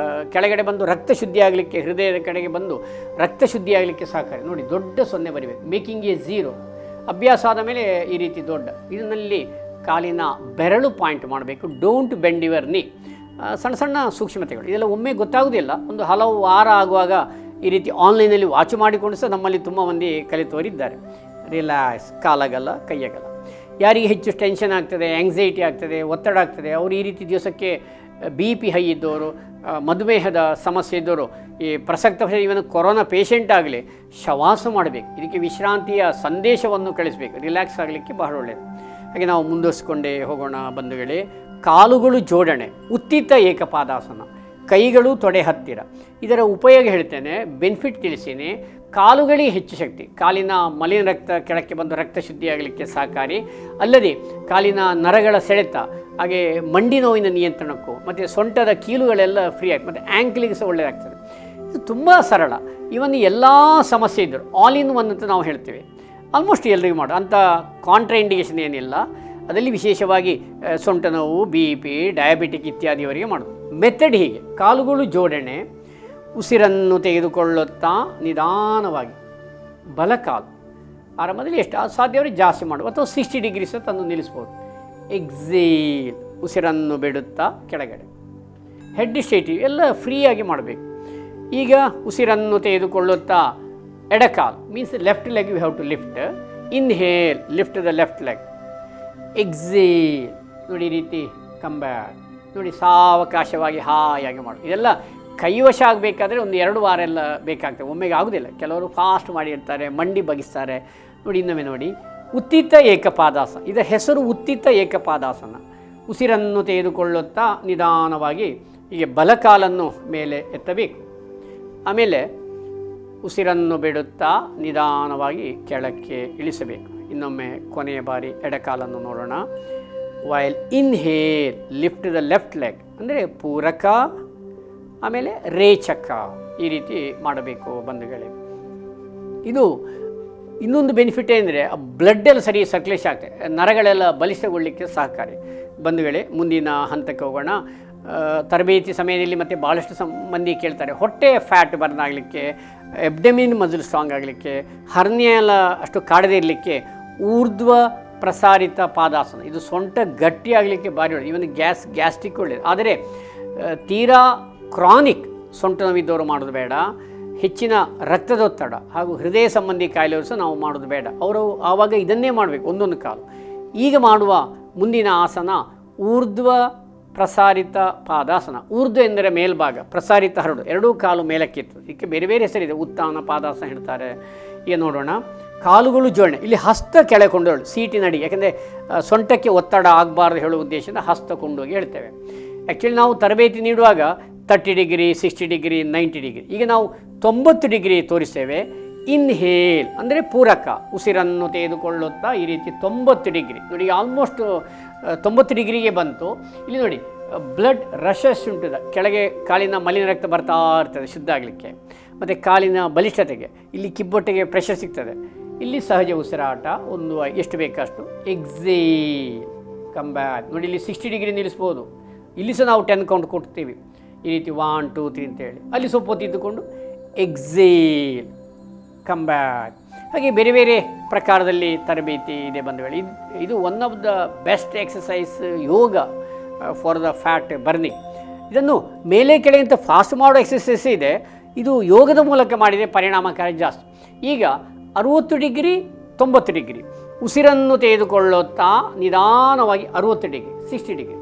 ಕೆಳಗಡೆ ಬಂದು ರಕ್ತ ಶುದ್ಧಿ ಆಗಲಿಕ್ಕೆ, ಹೃದಯದ ಕಡೆಗೆ ಬಂದು ರಕ್ತ ಶುದ್ಧಿ ಆಗಲಿಕ್ಕೆ ಸಹಕಾರಿ. ನೋಡಿ ದೊಡ್ಡ 0 ಬರಿಬೇಕು. ಮೇಕಿಂಗ್ ಎ 0 ಅಭ್ಯಾಸ ಆದ ಮೇಲೆ ಈ ರೀತಿ ದೊಡ್ಡ. ಇದರಲ್ಲಿ ಕಾಲಿನ ಬೆರಳು ಪಾಯಿಂಟ್ ಮಾಡಬೇಕು. ಡೋಂಟ್ ಬೆಂಡ್ ಯುವರ್ ನೀ. ಸಣ್ಣ ಸಣ್ಣ ಸೂಕ್ಷ್ಮತೆಗಳು, ಇದೆಲ್ಲ ಒಮ್ಮೆ ಗೊತ್ತಾಗೋದಿಲ್ಲ. ಒಂದು ಹಲವು ವಾರ ಆಗುವಾಗ ಈ ರೀತಿ ಆನ್ಲೈನಲ್ಲಿ ವಾಚ್ ಮಾಡಿಕೊಂಡು ಸಹ ನಮ್ಮಲ್ಲಿ ತುಂಬ ಮಂದಿ ಕಲಿತವರಿದ್ದಾರೆ. ರಿಲ್ಯಾಕ್ಸ್, ಕಾಲಾಗಲ್ಲ, ಕೈಯಾಗಲ್ಲ. ಯಾರಿಗೆ ಹೆಚ್ಚು ಟೆನ್ಷನ್ ಆಗ್ತದೆ, ಆ್ಯಂಗ್ಸೈಟಿ ಆಗ್ತದೆ, ಒತ್ತಡ ಆಗ್ತದೆ, ಅವರು ಈ ರೀತಿ ದಿವಸಕ್ಕೆ BP ಹೈ ಇದ್ದವರು, ಮಧುಮೇಹದ ಸಮಸ್ಯೆ ಇದ್ದವರು, ಈ ಪ್ರಸಕ್ತ ಇವನು ಕೊರೋನಾ ಪೇಷೆಂಟ್ ಆಗಲಿ ಶವಾಸ ಮಾಡಬೇಕು. ಇದಕ್ಕೆ ವಿಶ್ರಾಂತಿಯ ಸಂದೇಶವನ್ನು ಕಳಿಸಬೇಕು, ರಿಲ್ಯಾಕ್ಸ್ ಆಗಲಿಕ್ಕೆ ಬಹಳ ಒಳ್ಳೆಯದು. ಹಾಗೆ ನಾವು ಮುಂದುವರಿಸಿಕೊಂಡೇ ಹೋಗೋಣ ಬಂಧುಗಳೇ. ಕಾಲುಗಳು ಜೋಡಣೆ, ಉತ್ತಿತ ಏಕಪಾದಾಸನ, ಕೈಗಳು ತೊಡೆ ಹತ್ತಿರ. ಇದರ ಉಪಯೋಗ ಹೇಳ್ತೇನೆ, ಬೆನಿಫಿಟ್ ತಿಳಿಸೀನಿ. ಕಾಲುಗಳಿಗೆ ಹೆಚ್ಚು ಶಕ್ತಿ, ಕಾಲಿನ ಮಲಿನ ರಕ್ತ ಕೆಳಕ್ಕೆ ಬಂದು ರಕ್ತ ಶುದ್ಧಿಯಾಗಲಿಕ್ಕೆ ಸಹಕಾರಿ. ಅಲ್ಲದೆ ಕಾಲಿನ ನರಗಳ ಸೆಳೆತ, ಹಾಗೆ ಮಂಡಿ ನೋವಿನ ನಿಯಂತ್ರಣಕ್ಕೂ, ಮತ್ತು ಸೊಂಟದ ಕೀಲುಗಳೆಲ್ಲ ಫ್ರೀ ಆಗಿ, ಮತ್ತು ಆ್ಯಂಕ್ಲಿಗೆ ಸಹ ಒಳ್ಳೆಯದಾಗ್ತದೆ. ಇದು ತುಂಬ ಸರಳ. ಇವನ್ ಎಲ್ಲ ಸಮಸ್ಯೆ ಇದ್ದರು ಆಲ್ ಇನ್ ಒನ್ ಅಂತ ನಾವು ಹೇಳ್ತೇವೆ. ಆಲ್ಮೋಸ್ಟ್ ಎಲ್ರಿಗೂ ಮಾಡು ಅಂಥ ಕಾಂಟ್ರಾ ಇಂಡಿಕೇಷನ್ ಏನಿಲ್ಲ. ಅದರಲ್ಲಿ ವಿಶೇಷವಾಗಿ ಸೊಂಟ ನೋವು, BP, ಡಯಾಬಿಟಿಕ್ ಇತ್ಯಾದಿಯವರಿಗೆ ಮಾಡೋದು. ಮೆಥಡ್ ಹೀಗೆ: ಕಾಲುಗಳು ಜೋಡಣೆ, ಉಸಿರನ್ನು ತೆಗೆದುಕೊಳ್ಳುತ್ತಾ ನಿಧಾನವಾಗಿ ಬಲಕಾಲು, ಆರಂಭದಲ್ಲಿ ಎಷ್ಟು ಸಾಧ್ಯವರಿಗೆ ಜಾಸ್ತಿ ಮಾಡುವ, ಅಥವಾ 60 ಡಿಗ್ರಿ ಸಹ ತಂದು ನಿಲ್ಲಿಸ್ಬೋದು. ಎಕ್ಸೇಲ್, ಉಸಿರನ್ನು ಬಿಡುತ್ತಾ ಕೆಳಗಡೆ. ಹೆಡ್ ಸ್ಟ್ರೇಟ್, ಎಲ್ಲ ಫ್ರೀಯಾಗಿ ಮಾಡಬೇಕು. ಈಗ ಉಸಿರನ್ನು ತೆಗೆದುಕೊಳ್ಳುತ್ತಾ ಎಡಕಾಲು, means left leg you have to lift. Inhale, lift the left leg. Exhale, ನೋಡಿ ಈ ರೀತಿ ಕಮ್ ಬ್ಯಾಕ್. ನೋಡಿ ಸಾವಕಾಶವಾಗಿ ಹಾಯಾಗಿ ಮಾಡು. ಇದೆಲ್ಲ ಕೈವಶ ಆಗಬೇಕಾದ್ರೆ ಒಂದು 2 ವಾರ ಎಲ್ಲ ಬೇಕಾಗ್ತದೆ, ಒಮ್ಮೆಗೆ ಆಗೋದಿಲ್ಲ. ಕೆಲವರು ಫಾಸ್ಟ್ ಮಾಡಿರ್ತಾರೆ, ಮಂಡಿ ಬಗ್ಗಿಸ್ತಾರೆ. ನೋಡಿ ಇನ್ನೊಮ್ಮೆ ನೋಡಿ, ಉತ್ತಿತ ಏಕಪಾದಾಸನ. ಇದರ ಹೆಸರು ಉತ್ತಿತ ಏಕಪಾದಾಸನ. ಉಸಿರನ್ನು ತೆಗೆದುಕೊಳ್ಳುತ್ತಾ ನಿಧಾನವಾಗಿ ಹೀಗೆ ಬಲಕಾಲನ್ನು ಮೇಲೆ ಎತ್ತಬೇಕು. ಆಮೇಲೆ ಉಸಿರನ್ನು ಬಿಡುತ್ತಾ ನಿಧಾನವಾಗಿ ಕೆಳಕ್ಕೆ ಇಳಿಸಬೇಕು. ಇನ್ನೊಮ್ಮೆ ಕೊನೆಯ ಬಾರಿ ಎಡಕಾಲನ್ನು ನೋಡೋಣ. While inhale, lift the left leg, ಅಂದರೆ ಪೂರಕ, ಆಮೇಲೆ ರೇಚಕ, ಈ ರೀತಿ ಮಾಡಬೇಕು ಬಂಧುಗಳೇ. ಇದು ಇನ್ನೊಂದು ಬೆನಿಫಿಟ್ ಏನಂದರೆ ಬ್ಲಡ್ ಎಲ್ಲ ಸರಿ ಸರ್ಕ್ಯುಲೇಷನ್ ಆಗ್ತದೆ, ನರಗಳೆಲ್ಲ ಬಲಿಷ್ಠಗೊಳ್ಳಲಿಕ್ಕೆ ಸಹಕಾರಿ ಬಂಧುಗಳೇ. ಮುಂದಿನ ಹಂತಕ್ಕೆ ಹೋಗೋಣ. ತರಬೇತಿ ಸಮಯದಲ್ಲಿ ಮತ್ತು ಭಾಳಷ್ಟು ಮಂದಿ ಕೇಳ್ತಾರೆ, ಹೊಟ್ಟೆ ಫ್ಯಾಟ್ ಬರ್ನ್ ಆಗಲಿಕ್ಕೆ, ಎಬ್ಡಮಿನ್ ಮಜಲ್ ಸ್ಟ್ರಾಂಗ್ ಆಗಲಿಕ್ಕೆ, ಹರ್ನಿಯ ಎಲ್ಲ ಅಷ್ಟು ಕಾಡದೇ ಇರಲಿಕ್ಕೆ ಊರ್ಧ್ವ ಪ್ರಸಾರಿತ ಪಾದಾಸನ, ಇದು ಸೊಂಟ ಗಟ್ಟಿಯಾಗಲಿಕ್ಕೆ ಭಾರಿ ಒಳ್ಳೆಯದು. ಇವನು ಗ್ಯಾಸ್ಟ್ರಿಕ್ ಒಳ್ಳೆಯದು. ಆದರೆ ತೀರಾ ಕ್ರಾನಿಕ್ ಸೊಂಟ ನೋವಿದ್ದವರು ಮಾಡೋದು ಬೇಡ. ಹೆಚ್ಚಿನ ರಕ್ತದೊತ್ತಡ ಹಾಗೂ ಹೃದಯ ಸಂಬಂಧಿ ಕಾಯಿಲೆಯವರು ಸಹ ನಾವು ಮಾಡೋದು ಬೇಡ. ಅವರು ಆವಾಗ ಇದನ್ನೇ ಮಾಡಬೇಕು ಒಂದೊಂದು ಕಾಲು. ಈಗ ಮಾಡುವ ಮುಂದಿನ ಆಸನ ಊರ್ಧ್ವ ಪ್ರಸಾರಿತ ಪಾದಾಸನ. ಊರ್ಧ್ವ ಎಂದರೆ ಮೇಲ್ಭಾಗ, ಪ್ರಸಾರಿತ ಹರಡು, ಎರಡೂ ಕಾಲು ಮೇಲಕ್ಕಿತ್ತು. ಇದಕ್ಕೆ ಬೇರೆ ಬೇರೆ ಹೆಸರಿದೆ, ಉತ್ಥಾನ ಪಾದಾಸನ ಹೇಳ್ತಾರೆ. ಈಗ ನೋಡೋಣ. ಕಾಲುಗಳು ಜೋಡಣೆ, ಇಲ್ಲಿ ಹಸ್ತ ಕೆಳಗೆ ಕೊಂಡೋಳು ಸೀಟಿನಡಿ, ಯಾಕೆಂದರೆ ಸೊಂಟಕ್ಕೆ ಒತ್ತಡ ಆಗಬಾರ್ದು ಹೇಳುವ ಉದ್ದೇಶದಿಂದ ಹಸ್ತ ಕೊಂಡೋಗಿ ಹೇಳ್ತೇವೆ. ಆ್ಯಕ್ಚುಲಿ ನಾವು ತರಬೇತಿ ನೀಡುವಾಗ 30 ಡಿಗ್ರಿ, 60 ಡಿಗ್ರಿ, 90 ಡಿಗ್ರಿ. ಈಗ ನಾವು 90 ಡಿಗ್ರಿ ತೋರಿಸ್ತೇವೆ. ಇನ್ಹೇಲ್ ಅಂದರೆ ಪೂರಕ, ಉಸಿರನ್ನು ತೆಗೆದುಕೊಳ್ಳುತ್ತಾ ಈ ರೀತಿ 90 ಡಿಗ್ರಿ. ನೋಡಿ ಆಲ್ಮೋಸ್ಟ್ 90 ಡಿಗ್ರಿಗೆ ಬಂತು. ಇಲ್ಲಿ ನೋಡಿ ಬ್ಲಡ್ ರಶಸ್ ಉಂಟು, ಕೆಳಗೆ ಕಾಲಿನ ಮಲಿನ ರಕ್ತ ಬರ್ತಾ ಇರ್ತದೆ ಶುದ್ಧ ಆಗಲಿಕ್ಕೆ. ಮತ್ತು ಕಾಲಿನ ಬಲಿಷ್ಠತೆಗೆ ಇಲ್ಲಿ ಕಿಬ್ಬೊಟ್ಟೆಗೆ ಪ್ರೆಷರ್ ಸಿಗ್ತದೆ. ಇಲ್ಲಿ ಸಹಜ ಉಸಿರಾಟ, ಒಂದು ಎಷ್ಟು ಬೇಕಷ್ಟು. Exhale, come back. ನೋಡಿ ಇಲ್ಲಿ 60 ಡಿಗ್ರಿ ನಿಲ್ಲಿಸ್ಬೋದು. ಇಲ್ಲಿ ಸಹ ನಾವು 10 ಕೌಂಟ್ ಕೊಡ್ತೀವಿ ಈ ರೀತಿ 1 2 3 ಅಂತೇಳಿ. ಅಲ್ಲಿ ಸ್ವಲ್ಪ ಹೊತ್ತು ಇದ್ದುಕೊಂಡು ಎಕ್ಸೇಲ್, ಕಮ್ ಬ್ಯಾಕ್. ಹಾಗೆ ಬೇರೆ ಬೇರೆ ಪ್ರಕಾರದಲ್ಲಿ ತರಬೇತಿ ಇದೆ ಬಂಧುಗಳು. ಇದು one of the best exercise yoga for the fat burning. ಇದನ್ನು ಮೇಲೆ ಕೆಳಗಿಂತ ಫಾಸ್ಟ್ ಮಾಡೋ ಎಕ್ಸಸೈಸ್ ಇದೆ. ಇದು ಯೋಗದ ಮೂಲಕ ಮಾಡಿದರೆ ಪರಿಣಾಮಕಾರಿ ಜಾಸ್ತಿ. ಈಗ 60 ಡಿಗ್ರಿ 90 ಡಿಗ್ರಿ ಉಸಿರನ್ನು ತೆಗೆದುಕೊಳ್ಳುತ್ತಾ ನಿಧಾನವಾಗಿ 60 ಡಿಗ್ರಿ 60 ಡಿಗ್ರಿ,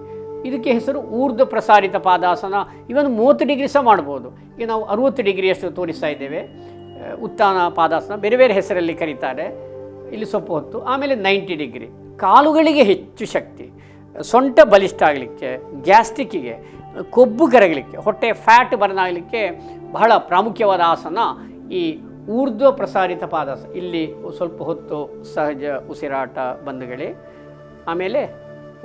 ಇದಕ್ಕೆ ಹೆಸರು ಊರ್ಧ್ವ ಪ್ರಸಾರಿತ ಪಾದಾಸನ. ಇವನು 30 ಡಿಗ್ರಿ ಸಹ ಮಾಡ್ಬೋದು. ಈಗ ನಾವು 60 ಡಿಗ್ರಿಯಷ್ಟು ತೋರಿಸ್ತಾ ಇದ್ದೇವೆ. ಉತ್ಥಾನ ಪಾದಾಸನ ಬೇರೆ ಬೇರೆ ಹೆಸರಲ್ಲಿ ಕರೀತಾರೆ. ಇಲ್ಲಿ ಸ್ವಲ್ಪ ಹೊತ್ತು. ಆಮೇಲೆ 90 ಡಿಗ್ರಿ, ಕಾಲುಗಳಿಗೆ ಹೆಚ್ಚು ಶಕ್ತಿ, ಸೊಂಟ ಬಲಿಷ್ಠ ಆಗಲಿಕ್ಕೆ, ಗ್ಯಾಸ್ಟ್ರಿಕ್ಕಿಗೆ, ಕೊಬ್ಬು ಕರಗಲಿಕ್ಕೆ, ಹೊಟ್ಟೆ ಫ್ಯಾಟ್ ಬರ್ನ್ ಆಗಲಿಕ್ಕೆ ಬಹಳ ಪ್ರಾಮುಖ್ಯವಾದ ಆಸನ ಈ ಊರ್ಧ್ವ ಪ್ರಸಾರಿತ ಪಾದಾಸನ. ಇಲ್ಲಿ ಸ್ವಲ್ಪ ಹೊತ್ತು ಸಹಜ ಉಸಿರಾಟ ಬಂಧುಗಳೇ. ಆಮೇಲೆ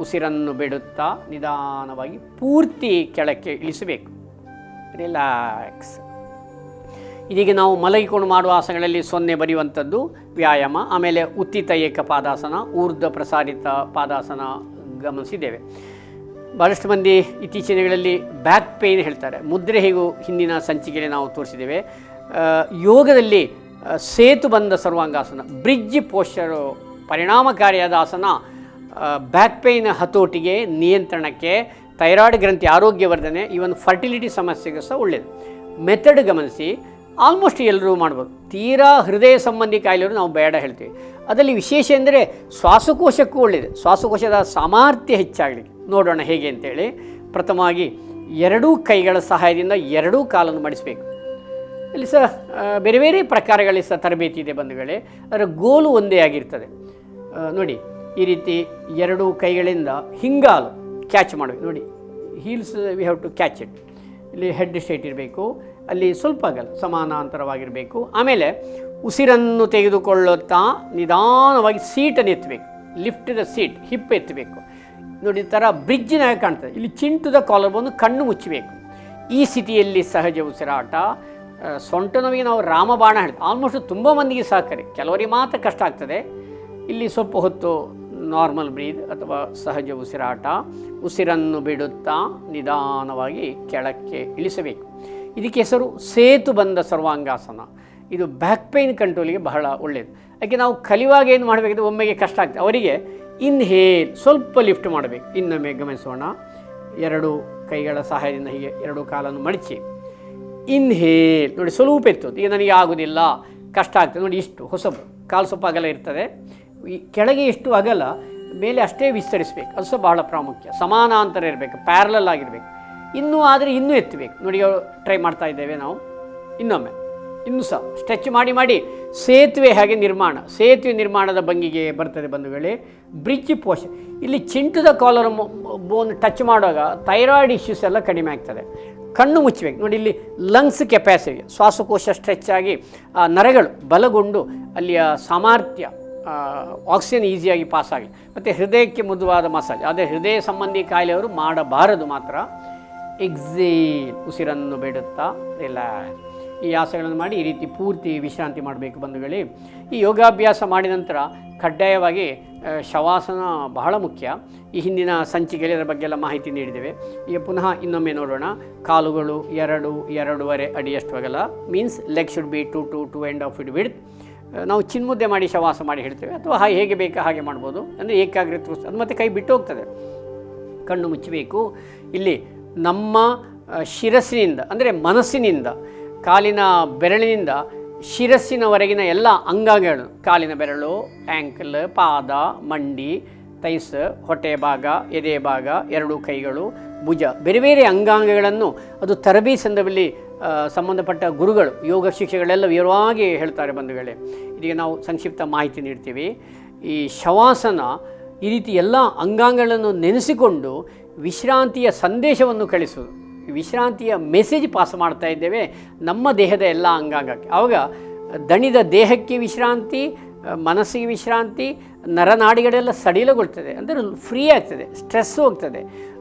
ಉಸಿರನ್ನು ಬಿಡುತ್ತಾ ನಿಧಾನವಾಗಿ ಪೂರ್ತಿ ಕೆಳಕ್ಕೆ ಇಳಿಸಬೇಕು. ರಿಲ್ಯಾಕ್ಸ್. ಇದೀಗ ನಾವು ಮಲಗಿಕೊಂಡು ಮಾಡುವ ಆಸನಗಳಲ್ಲಿ 0 ಬರೆಯುವಂಥದ್ದು ವ್ಯಾಯಾಮ. ಆಮೇಲೆ ಉತ್ತಿತ ಏಕ ಪಾದಾಸನ, ಊರ್ಧ್ವ ಪ್ರಸಾರಿತ ಪಾದಾಸನ ಗಮನಿಸಿದ್ದೇವೆ. ಭಾಳಷ್ಟು ಮಂದಿ ಇತ್ತೀಚಿನ ದಿನಗಳಲ್ಲಿ ಬ್ಯಾಕ್ ಪೇಯ್ನ್ ಹೇಳ್ತಾರೆ. ಮುದ್ರೆ ಹೇಗೂ ಹಿಂದಿನ ಸಂಚಿಕೆಯಲ್ಲಿ ನಾವು ತೋರಿಸಿದ್ದೇವೆ. ಯೋಗದಲ್ಲಿ ಸೇತು ಬಂದ ಸರ್ವಾಂಗಾಸನ, ಬ್ರಿಡ್ಜ್ ಪೋಶ್ಚರು ಪರಿಣಾಮಕಾರಿಯಾದ ಆಸನ. ಬ್ಯಾಕ್ ಪೇಯ್ನ್ ಹತೋಟಿಗೆ, ನಿಯಂತ್ರಣಕ್ಕೆ, ಥೈರಾಯ್ಡ್ ಗ್ರಂಥಿ ಆರೋಗ್ಯವರ್ಧನೆ, ಇವನ್ ಫರ್ಟಿಲಿಟಿ ಸಮಸ್ಯೆಗೆ ಸಹ ಒಳ್ಳೆಯದು. ಮೆಥಡ್ ಗಮನಿಸಿ, ಆಲ್ಮೋಸ್ಟ್ ಎಲ್ಲರೂ ಮಾಡ್ಬೋದು. ತೀರಾ ಹೃದಯ ಸಂಬಂಧಿ ಕಾಯಿಲೆಯವರು ನಾವು ಬೇಡ ಹೇಳ್ತೀವಿ. ಅದರಲ್ಲಿ ವಿಶೇಷ ಎಂದರೆ ಶ್ವಾಸಕೋಶಕ್ಕೂ ಒಳ್ಳೆಯದು. ಶ್ವಾಸಕೋಶದ ಸಾಮರ್ಥ್ಯ ಹೆಚ್ಚಾಗಲಿಕ್ಕೆ ನೋಡೋಣ ಹೇಗೆ ಅಂತೇಳಿ. ಪ್ರಥಮವಾಗಿ 2 ಕೈಗಳ ಸಹಾಯದಿಂದ 2 ಕಾಲನ್ನು ಮಡಿಸಬೇಕು. ಇಲ್ಲಿ ಸಹ ಬೇರೆ ಬೇರೆ ಪ್ರಕಾರಗಳಲ್ಲಿ ಸಹ ತರಬೇತಿ ಇದೆ ಬಂಧುಗಳೇ. ಅದರ ಗೋಲು ಒಂದೇ ಆಗಿರ್ತದೆ. ನೋಡಿ ಈ ರೀತಿ 2 ಕೈಗಳಿಂದ ಹಿಂಗಾಲು ಕ್ಯಾಚ್ ಮಾಡಬೇಕು. ನೋಡಿ heels we have to catch it. ಇಲ್ಲಿ ಹೆಡ್ ಸ್ಟ್ರೈಟ್ ಇರಬೇಕು, ಅಲ್ಲಿ ಸ್ವಲ್ಪ ಅಗಲ ಸಮಾನಾಂತರವಾಗಿರಬೇಕು. ಆಮೇಲೆ ಉಸಿರನ್ನು ತೆಗೆದುಕೊಳ್ಳುತ್ತಾ ನಿಧಾನವಾಗಿ ಸೀಟನ್ನು ಎತ್ತಬೇಕು. ಲಿಫ್ಟ್ ದ ಸೀಟ್, ಹಿಪ್ ಎತ್ತಬೇಕು. ನೋಡಿ ಈ ಥರ ಬ್ರಿಡ್ಜಿನಾಗ ಕಾಣ್ತದೆ. ಇಲ್ಲಿ ಚಿಂಟುದ ಕಾಲರ್ ಬಂದು ಕಣ್ಣು ಮುಚ್ಚಬೇಕು. ಈ ಸ್ಥಿತಿಯಲ್ಲಿ ಸಹಜ ಉಸಿರಾಟ. ಸೊಂಟ ನೋವಿಗೆ ನಾವು ರಾಮಬಾಣ ಹೇಳ್ತೀವಿ. ಆಲ್ಮೋಸ್ಟ್ ತುಂಬ ಮಂದಿಗೆ ಸಹಕಾರಿ, ಕೆಲವರಿಗೆ ಮಾತ್ರ ಕಷ್ಟ ಆಗ್ತದೆ. ಇಲ್ಲಿ ಸ್ವಲ್ಪ ಹೊತ್ತು ನಾರ್ಮಲ್ ಬ್ರೀದ್ ಅಥವಾ ಸಹಜ ಉಸಿರಾಟ. ಉಸಿರನ್ನು ಬಿಡುತ್ತಾ ನಿಧಾನವಾಗಿ ಕೆಳಕ್ಕೆ ಇಳಿಸಬೇಕು. ಇದಕ್ಕೆ ಹೆಸರು ಸೇತು ಬಂದ ಸರ್ವಾಂಗಾಸನ. ಇದು ಬ್ಯಾಕ್ ಪೇಯ್ನ್ ಕಂಟ್ರೋಲಿಗೆ ಬಹಳ ಒಳ್ಳೆಯದು. ಯಾಕೆ ನಾವು ಕಲಿಯುವಾಗ ಏನು ಮಾಡಬೇಕಿದ್ರೆ ಒಮ್ಮೆಗೆ ಕಷ್ಟ ಆಗ್ತದೆ. ಅವರಿಗೆ ಇನ್ಹೇಲ್ ಸ್ವಲ್ಪ ಲಿಫ್ಟ್ ಮಾಡಬೇಕು. ಇನ್ನೊಮ್ಮೆ ಗಮನಿಸೋಣ. 2 ಕೈಗಳ ಸಹಾಯದಿಂದ ಹೀಗೆ 2 ಕಾಲನ್ನು ಮಡಚಿ ಇನ್ಹೇಲ್. ನೋಡಿ ಸ್ವಲ್ಪ ಎತ್ತೋದು. ಈಗ ನನಗೆ ಆಗೋದಿಲ್ಲ, ಕಷ್ಟ ಆಗ್ತದೆ. ನೋಡಿ ಇಷ್ಟು ಹೊಸಬು ಕಾಲು ಸ್ವಲ್ಪ ಅಗಲ ಇರ್ತದೆ. ಈ ಕೆಳಗೆ ಎಷ್ಟು ಅಗಲ, ಮೇಲೆ ಅಷ್ಟೇ ವಿಸ್ತರಿಸಬೇಕು. ಅದು ಸಹ ಬಹಳ ಪ್ರಾಮುಖ್ಯ. ಸಮಾನಾಂತರ ಇರಬೇಕು, ಪ್ಯಾರಲಲ್ ಆಗಿರಬೇಕು. ಇನ್ನೂ ಆದರೆ ಇನ್ನೂ ಎತ್ತಬೇಕು. ನೋಡಿ ಟ್ರೈ ಮಾಡ್ತಾ ಇದ್ದೇವೆ ನಾವು. ಇನ್ನೊಮ್ಮೆ ಇನ್ನೂ ಸಹ ಸ್ಟ್ರೆಚ್ ಮಾಡಿ ಮಾಡಿ ಸೇತುವೆ ಹಾಗೆ ನಿರ್ಮಾಣ, ಸೇತುವೆ ನಿರ್ಮಾಣದ ಭಂಗಿಗೆ ಬರ್ತದೆ ಬಂಧುಗಳೇ. ಬ್ರಿಡ್ಜ್ ಪೋಷನ್. ಇಲ್ಲಿ ಚಿಂಟುದ ಕಾಲರ್ ಬೋನ್ ಟಚ್ ಮಾಡುವಾಗ ಥೈರಾಯ್ಡ್ ಇಶ್ಯೂಸ್ ಎಲ್ಲ ಕಡಿಮೆ ಆಗ್ತದೆ. ಕಣ್ಣು ಮುಚ್ಚಬೇಕು. ನೋಡಿ ಇಲ್ಲಿ ಲಂಗ್ಸ್ ಕೆಪಾಸಿಟಿ, ಶ್ವಾಸಕೋಶ ಸ್ಟ್ರೆಚ್ ಆಗಿ ನರಗಳು ಬಲಗೊಂಡು ಅಲ್ಲಿಯ ಸಾಮರ್ಥ್ಯ ಆಕ್ಸಿಜನ್ ಈಸಿಯಾಗಿ ಪಾಸ್ ಆಗಲಿ. ಮತ್ತು ಹೃದಯಕ್ಕೆ ಮೃದುವಾದ ಮಸಾಜ್. ಆದರೆ ಹೃದಯ ಸಂಬಂಧಿ ಕಾಯಿಲೆಯವರು ಮಾಡಬಾರದು ಮಾತ್ರ. ಎಕ್ಸೇಲ್, ಉಸಿರನ್ನು ಬಿಡುತ್ತಾ ರಿಲ್ಯಾಕ್ಸ್. ಈ ಆಸನಗಳನ್ನು ಮಾಡಿ ಈ ರೀತಿ ಪೂರ್ತಿ ವಿಶ್ರಾಂತಿ ಮಾಡಬೇಕು ಬಂಧುಗಳೇ. ಈ ಯೋಗಾಭ್ಯಾಸ ಮಾಡಿದ ನಂತರ ಕಡ್ಡಾಯವಾಗಿ ಶವಾಸನ ಬಹಳ ಮುಖ್ಯ. ಈ ಹಿಂದಿನ ಸಂಚಿಕೆಯಲ್ಲಿ ಅದರ ಬಗ್ಗೆ ಎಲ್ಲ ಮಾಹಿತಿ ನೀಡಿದ್ದೇವೆ. ಈಗ ಪುನಃ ಇನ್ನೊಮ್ಮೆ ನೋಡೋಣ. ಕಾಲುಗಳು 2-2.5 ಅಡಿಯಷ್ಟು ಅಗಲ, means leg should be 2 to 2.5 feet width. ನಾವು ಚಿನ್ಮುದ್ದೆ ಮಾಡಿ ಶವಾಸ ಮಾಡಿ ಹೇಳ್ತೇವೆ, ಅಥವಾ ಹೇಗೆ ಬೇಕಾ ಹಾಗೆ ಮಾಡ್ಬೋದು. ಅಂದರೆ ಏಕಾಗ್ರತೆ ಅದು ಮತ್ತು ಕೈ ಬಿಟ್ಟು ಹೋಗ್ತದೆ. ಕಣ್ಣು ಮುಚ್ಚಬೇಕು. ಇಲ್ಲಿ ನಮ್ಮ ಶಿರಸ್ಸಿನಿಂದ ಅಂದರೆ ಮನಸ್ಸಿನಿಂದ, ಕಾಲಿನ ಬೆರಳಿನಿಂದ ಶಿರಸ್ಸಿನವರೆಗಿನ ಎಲ್ಲ ಅಂಗಾಂಗಗಳು, ಕಾಲಿನ ಬೆರಳು, ಆ್ಯಂಕಲ್, ಪಾದ, ಮಂಡಿ, ತೈಸ್, ಹೊಟ್ಟೆ ಭಾಗ, ಎದೆ ಭಾಗ, 2 ಕೈಗಳು, ಭುಜ, ಬೇರೆ ಬೇರೆ ಅಂಗಾಂಗಗಳನ್ನು ಅದು ತರಬೇತಿ ಸಂದರ್ಭದಲ್ಲಿ ಸಂಬಂಧಪಟ್ಟ ಗುರುಗಳು, ಯೋಗ ಶಿಕ್ಷೆಗಳೆಲ್ಲ ವಿವರವಾಗಿ ಹೇಳ್ತಾರೆ ಬಂಧುಗಳೇ. ಇದೀಗ ನಾವು ಸಂಕ್ಷಿಪ್ತ ಮಾಹಿತಿ ನೀಡ್ತೀವಿ. ಈ ಶವಾಸನ ಈ ರೀತಿ ಎಲ್ಲ ಅಂಗಾಂಗಗಳನ್ನು ನೆನೆಸಿಕೊಂಡು ವಿಶ್ರಾಂತಿಯ ಸಂದೇಶವನ್ನು ಕಳಿಸುವುದು, ವಿಶ್ರಾಂತಿಯ ಮೆಸೇಜ್ ಪಾಸ್ ಮಾಡ್ತಾ ಇದ್ದೇವೆ ನಮ್ಮ ದೇಹದ ಎಲ್ಲ ಅಂಗಾಂಗಕ್ಕೆ. ಆವಾಗ ದಣಿದ ದೇಹಕ್ಕೆ ವಿಶ್ರಾಂತಿ, ಮನಸ್ಸಿಗೆ ವಿಶ್ರಾಂತಿ, ನರನಾಡಿಗಳೆಲ್ಲ ಸಡಿಲಗೊಳ್ತದೆ, ಅಂದರೆ ಫ್ರೀ ಆಗ್ತದೆ, ಸ್ಟ್ರೆಸ್ ಹೋಗ್ತದೆ,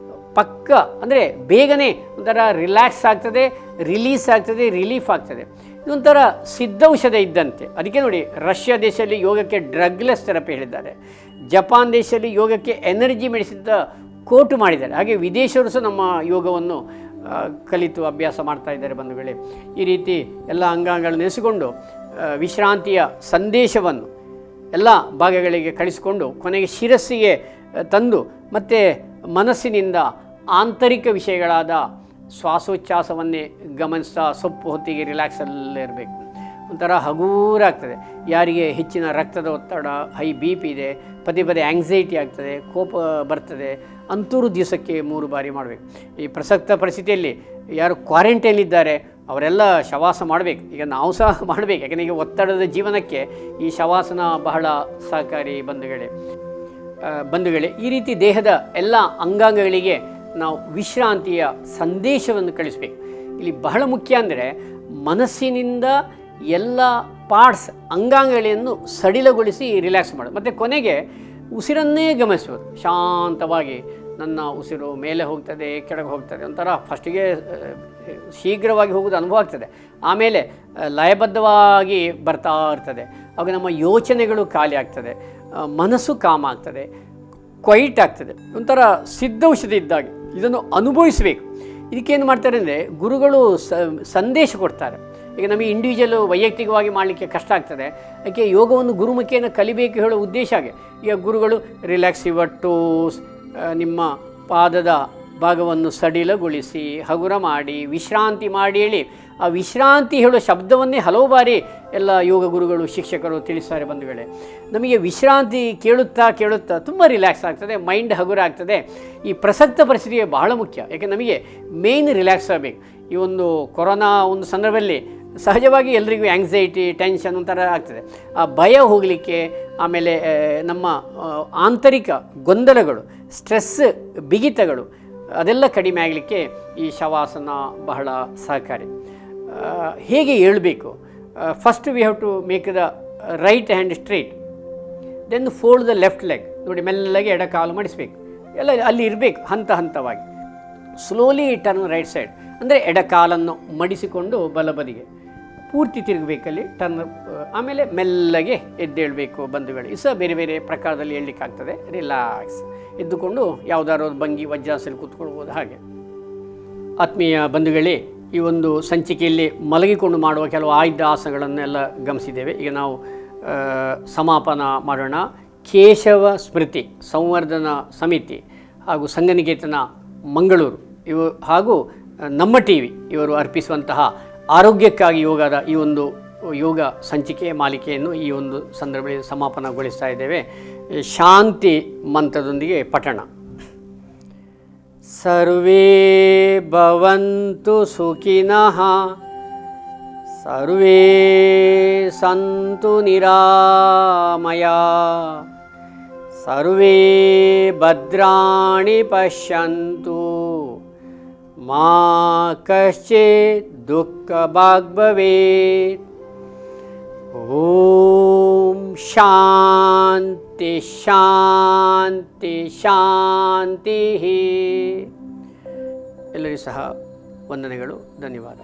ಪಕ್ಕ ಅಂದರೆ ಬೇಗನೆ ಒಂಥರ ರಿಲ್ಯಾಕ್ಸ್ ಆಗ್ತದೆ, ರಿಲೀಸ್ ಆಗ್ತದೆ, ರಿಲೀಫ್ ಆಗ್ತದೆ. ಇದೊಂಥರ ಸಿದ್ಧೌಷಧ ಇದ್ದಂತೆ. ಅದಕ್ಕೆ ನೋಡಿ, ರಷ್ಯಾ ದೇಶದಲ್ಲಿ ಯೋಗಕ್ಕೆ ಡ್ರಗ್ಲೆಸ್ ಥೆರಪಿ ಹೇಳಿದ್ದಾರೆ. ಜಪಾನ್ ದೇಶದಲ್ಲಿ ಯೋಗಕ್ಕೆ ಎನರ್ಜಿ ಮೆಡಿಸಿನ್ ಕೋಟು ಮಾಡಿದ್ದಾರೆ. ಹಾಗೆ ವಿದೇಶರು ಸಹ ನಮ್ಮ ಯೋಗವನ್ನು ಕಲಿತು ಅಭ್ಯಾಸ ಮಾಡ್ತಾ ಇದ್ದಾರೆ ಬಂಧುಗಳೇ. ಈ ರೀತಿ ಎಲ್ಲ ಅಂಗಾಂಗಗಳನ್ನು ನೆನೆಸಿಕೊಂಡು ವಿಶ್ರಾಂತಿಯ ಸಂದೇಶವನ್ನು ಎಲ್ಲ ಭಾಗಗಳಿಗೆ ಕಳಿಸಿಕೊಂಡು ಕೊನೆಗೆ ಶಿರಸ್ಸಿಗೆ ತಂದು ಮತ್ತು ಮನಸ್ಸಿನಿಂದ ಆಂತರಿಕ ವಿಷಯಗಳಾದ ಶ್ವಾಸೋಚ್ಛ್ವಾಸವನ್ನೇ ಗಮನಿಸ್ತಾ ಸೊಪ್ಪು ಹೊತ್ತಿಗೆ ರಿಲ್ಯಾಕ್ಸಲ್ಲೇ ಇರಬೇಕು. ಒಂಥರ ಹಗೂರಾಗ್ತದೆ. ಯಾರಿಗೆ ಹೆಚ್ಚಿನ ರಕ್ತದ ಒತ್ತಡ, ಹೈ BP ಇದೆ, ಪದೇ ಪದೇ ಆ್ಯಂಗ್ಸೈಟಿ ಆಗ್ತದೆ, ಕೋಪ ಬರ್ತದೆ, ಅಂಥೂರು ದಿವಸಕ್ಕೆ 3 ಬಾರಿ ಮಾಡಬೇಕು. ಈ ಪ್ರಸಕ್ತ ಪರಿಸ್ಥಿತಿಯಲ್ಲಿ ಯಾರು ಕ್ವಾರಂಟೈನಿದ್ದಾರೆ ಅವರೆಲ್ಲ ಶವಾಸ ಮಾಡಬೇಕು. ಈಗ ನಾವು ಸಹ ಮಾಡಬೇಕು, ಯಾಕೆಂದರೆ ಈಗ ಒತ್ತಡದ ಜೀವನಕ್ಕೆ ಈ ಶವಾಸನ ಬಹಳ ಸಹಕಾರಿ ಬಂಧುಗಳೇ. ಈ ರೀತಿ ದೇಹದ ಎಲ್ಲ ಅಂಗಾಂಗಗಳಿಗೆ ನಾವು ವಿಶ್ರಾಂತಿಯ ಸಂದೇಶವನ್ನು ಕಳಿಸಬೇಕು. ಇಲ್ಲಿ ಬಹಳ ಮುಖ್ಯ ಅಂದರೆ ಮನಸ್ಸಿನಿಂದ ಎಲ್ಲ ಪಾರ್ಟ್ಸ್ ಅಂಗಾಂಗಗಳನ್ನು ಸಡಿಲಗೊಳಿಸಿ ರಿಲ್ಯಾಕ್ಸ್ ಮಾಡೋದು. ಮತ್ತು ಕೊನೆಗೆ ಉಸಿರನ್ನೇ ಗಮನಿಸೋದು. ಶಾಂತವಾಗಿ ನನ್ನ ಉಸಿರು ಮೇಲೆ ಹೋಗ್ತದೆ, ಕೆಳಗೆ ಹೋಗ್ತದೆ, ಒಂಥರ ಫಸ್ಟಿಗೆ ಶೀಘ್ರವಾಗಿ ಹೋಗೋದು ಅನುಭವ ಆಗ್ತದೆ, ಆಮೇಲೆ ಲಯಬದ್ಧವಾಗಿ ಬರ್ತಾ ಇರ್ತದೆ. ಆಗ ನಮ್ಮ ಯೋಚನೆಗಳು ಖಾಲಿ ಆಗ್ತದೆ, ಮನಸ್ಸು ಕಾಮ ಆಗ್ತದೆ, ಕ್ವೈಟ್ ಆಗ್ತದೆ. ಒಂಥರ ಸಿದ್ಧೌಷಧ ಇದ್ದಾಗೆ ಇದನ್ನು ಅನುಭವಿಸಬೇಕು. ಇದಕ್ಕೇನು ಮಾಡ್ತಾರೆ ಅಂದರೆ ಗುರುಗಳು ಸಂದೇಶ ಕೊಡ್ತಾರೆ. ಈಗ ನಮಗೆ ಇಂಡಿವಿಜುವಲ್ ವೈಯಕ್ತಿಕವಾಗಿ ಮಾಡಲಿಕ್ಕೆ ಕಷ್ಟ ಆಗ್ತದೆ. ಅದಕ್ಕೆ ಯೋಗವನ್ನು ಗುರುಮುಖೇನ ಕಲಿಬೇಕು ಹೇಳೋ ಉದ್ದೇಶ ಆಗಿ ಈಗ ಗುರುಗಳು ರಿಲ್ಯಾಕ್ಸ್ ಯುವರ್ ಟೋಸ್, ನಿಮ್ಮ ಪಾದದ ಭಾಗವನ್ನು ಸಡಿಲಗೊಳಿಸಿ ಹಗುರ ಮಾಡಿ ವಿಶ್ರಾಂತಿ ಮಾಡಿ ಹೇಳಿ, ಆ ವಿಶ್ರಾಂತಿ ಹೇಳೋ ಶಬ್ದವನ್ನೇ ಹಲವು ಬಾರಿ ಎಲ್ಲ ಯೋಗ ಗುರುಗಳು ಶಿಕ್ಷಕರು ತಿಳಿಸ್ತಾರೆ ಬಂಧುಗಳೇ. ನಮಗೆ ವಿಶ್ರಾಂತಿ ಕೇಳುತ್ತಾ ತುಂಬ ರಿಲ್ಯಾಕ್ಸ್ ಆಗ್ತದೆ, ಮೈಂಡ್ ಹಗುರ ಆಗ್ತದೆ. ಈ ಪ್ರಸಕ್ತ ಪರಿಸ್ಥಿತಿಗೆ ಬಹಳ ಮುಖ್ಯ, ಯಾಕೆ ನಮಗೆ ಮೇಯ್ನ್ ರಿಲ್ಯಾಕ್ಸ್ ಆಗಬೇಕು. ಈ ಒಂದು ಕೊರೋನಾ ಒಂದು ಸಂದರ್ಭದಲ್ಲಿ ಸಹಜವಾಗಿ ಎಲ್ರಿಗೂ ಆ್ಯಂಗ್ಸೈಟಿ, ಟೆನ್ಷನ್ ಒಂಥರ ಆಗ್ತದೆ. ಆ ಭಯ ಹೋಗಲಿಕ್ಕೆ, ಆಮೇಲೆ ನಮ್ಮ ಆಂತರಿಕ ಗೊಂದಲಗಳು, ಸ್ಟ್ರೆಸ್, ಬಿಗಿತಗಳು ಅದೆಲ್ಲ ಕಡಿಮೆ ಆಗಲಿಕ್ಕೆ ಈ ಶವಾಸನ ಬಹಳ ಸಹಕಾರಿ. ಹೇಗೆ ಏಳಬೇಕು? First we have to make the right hand straight, then fold the left leg. ನೋಡಿ, ಮೆಲ್ಲಗೆ ಎಡ ಕಾಲು ಮಡಿಸಬೇಕು, ಎಲ್ಲ ಅಲ್ಲಿ ಇರಬೇಕು ಹಂತ ಹಂತವಾಗಿ. ಸ್ಲೋಲಿ ಟರ್ನ್ ರೈಟ್ ಸೈಡ್, ಅಂದರೆ ಎಡ ಕಾಲನ್ನು ಮಡಿಸಿಕೊಂಡು ಬಲಬದಿಗೆ ಪೂರ್ತಿ ತಿರುಗಬೇಕಲ್ಲಿ ಟರ್ನ್, ಆಮೇಲೆ ಮೆಲ್ಲಗೆ ಎದ್ದೇಳಬೇಕು ಬಂಧುಗಳು. ಇದು ಸಹ ಬೇರೆ ಬೇರೆ ಪ್ರಕಾರದಲ್ಲಿ ಹೇಳಲಿಕ್ಕಾಗ್ತದೆ. ರಿಲ್ಯಾಕ್ಸ್ ಎದ್ದುಕೊಂಡು ಯಾವುದಾದ್ರು ಭಂಗಿ ವಜ್ರಾಸನ ಕೂತ್ಕೊಳ್ಬೋದು. ಹಾಗೆ ಆತ್ಮೀಯ ಬಂಧುಗಳೇ, ಈ ಒಂದು ಸಂಚಿಕೆಯಲ್ಲಿ ಮಲಗಿಕೊಂಡು ಮಾಡುವ ಕೆಲವು ಆಯ್ದ ಆಸನಗಳನ್ನೆಲ್ಲ ಗಮನಿಸಿದ್ದೇವೆ. ಈಗ ನಾವು ಸಮಾಪನ ಮಾಡೋಣ. ಕೇಶವ ಸ್ಮೃತಿ ಸಂವರ್ಧನ ಸಮಿತಿ ಹಾಗೂ ಸಂಘನಿಕೇತನ ಮಂಗಳೂರು ಇವು ಹಾಗೂ ನಮ್ಮ TV ಇವರು ಅರ್ಪಿಸುವಂತಹ ಆರೋಗ್ಯಕ್ಕಾಗಿ ಯೋಗದ ಈ ಒಂದು ಯೋಗ ಸಂಚಿಕೆ ಮಾಲಿಕೆಯನ್ನು ಈ ಒಂದು ಸಂದರ್ಭದಲ್ಲಿ ಸಮಾಪನಗೊಳಿಸ್ತಾ ಇದ್ದೇವೆ. ಶಾಂತಿ ಮಂತ್ರದೊಂದಿಗೆ ಪಠಣ. ಸರ್ವೇ ಭವಂತು ಸುಖಿನಃ, ಸರ್ವೇ ಸಂತು ನಿರಾಮಯಾ, ಸರ್ವೇ ಭದ್ರಾಣಿ ಪಶ್ಯಂತು, ಮಾ ಕಶ್ಚಿತ್ ದುಃಖಭಾಗ್ ಭವೇತ್. ಓಂ ಶಾಂತಿ ಶಾಂತಿ ಶಾಂತಿ. ಎಲ್ಲರಿಗೂ ಸಹ ವಂದನೆಗಳು, ಧನ್ಯವಾದ.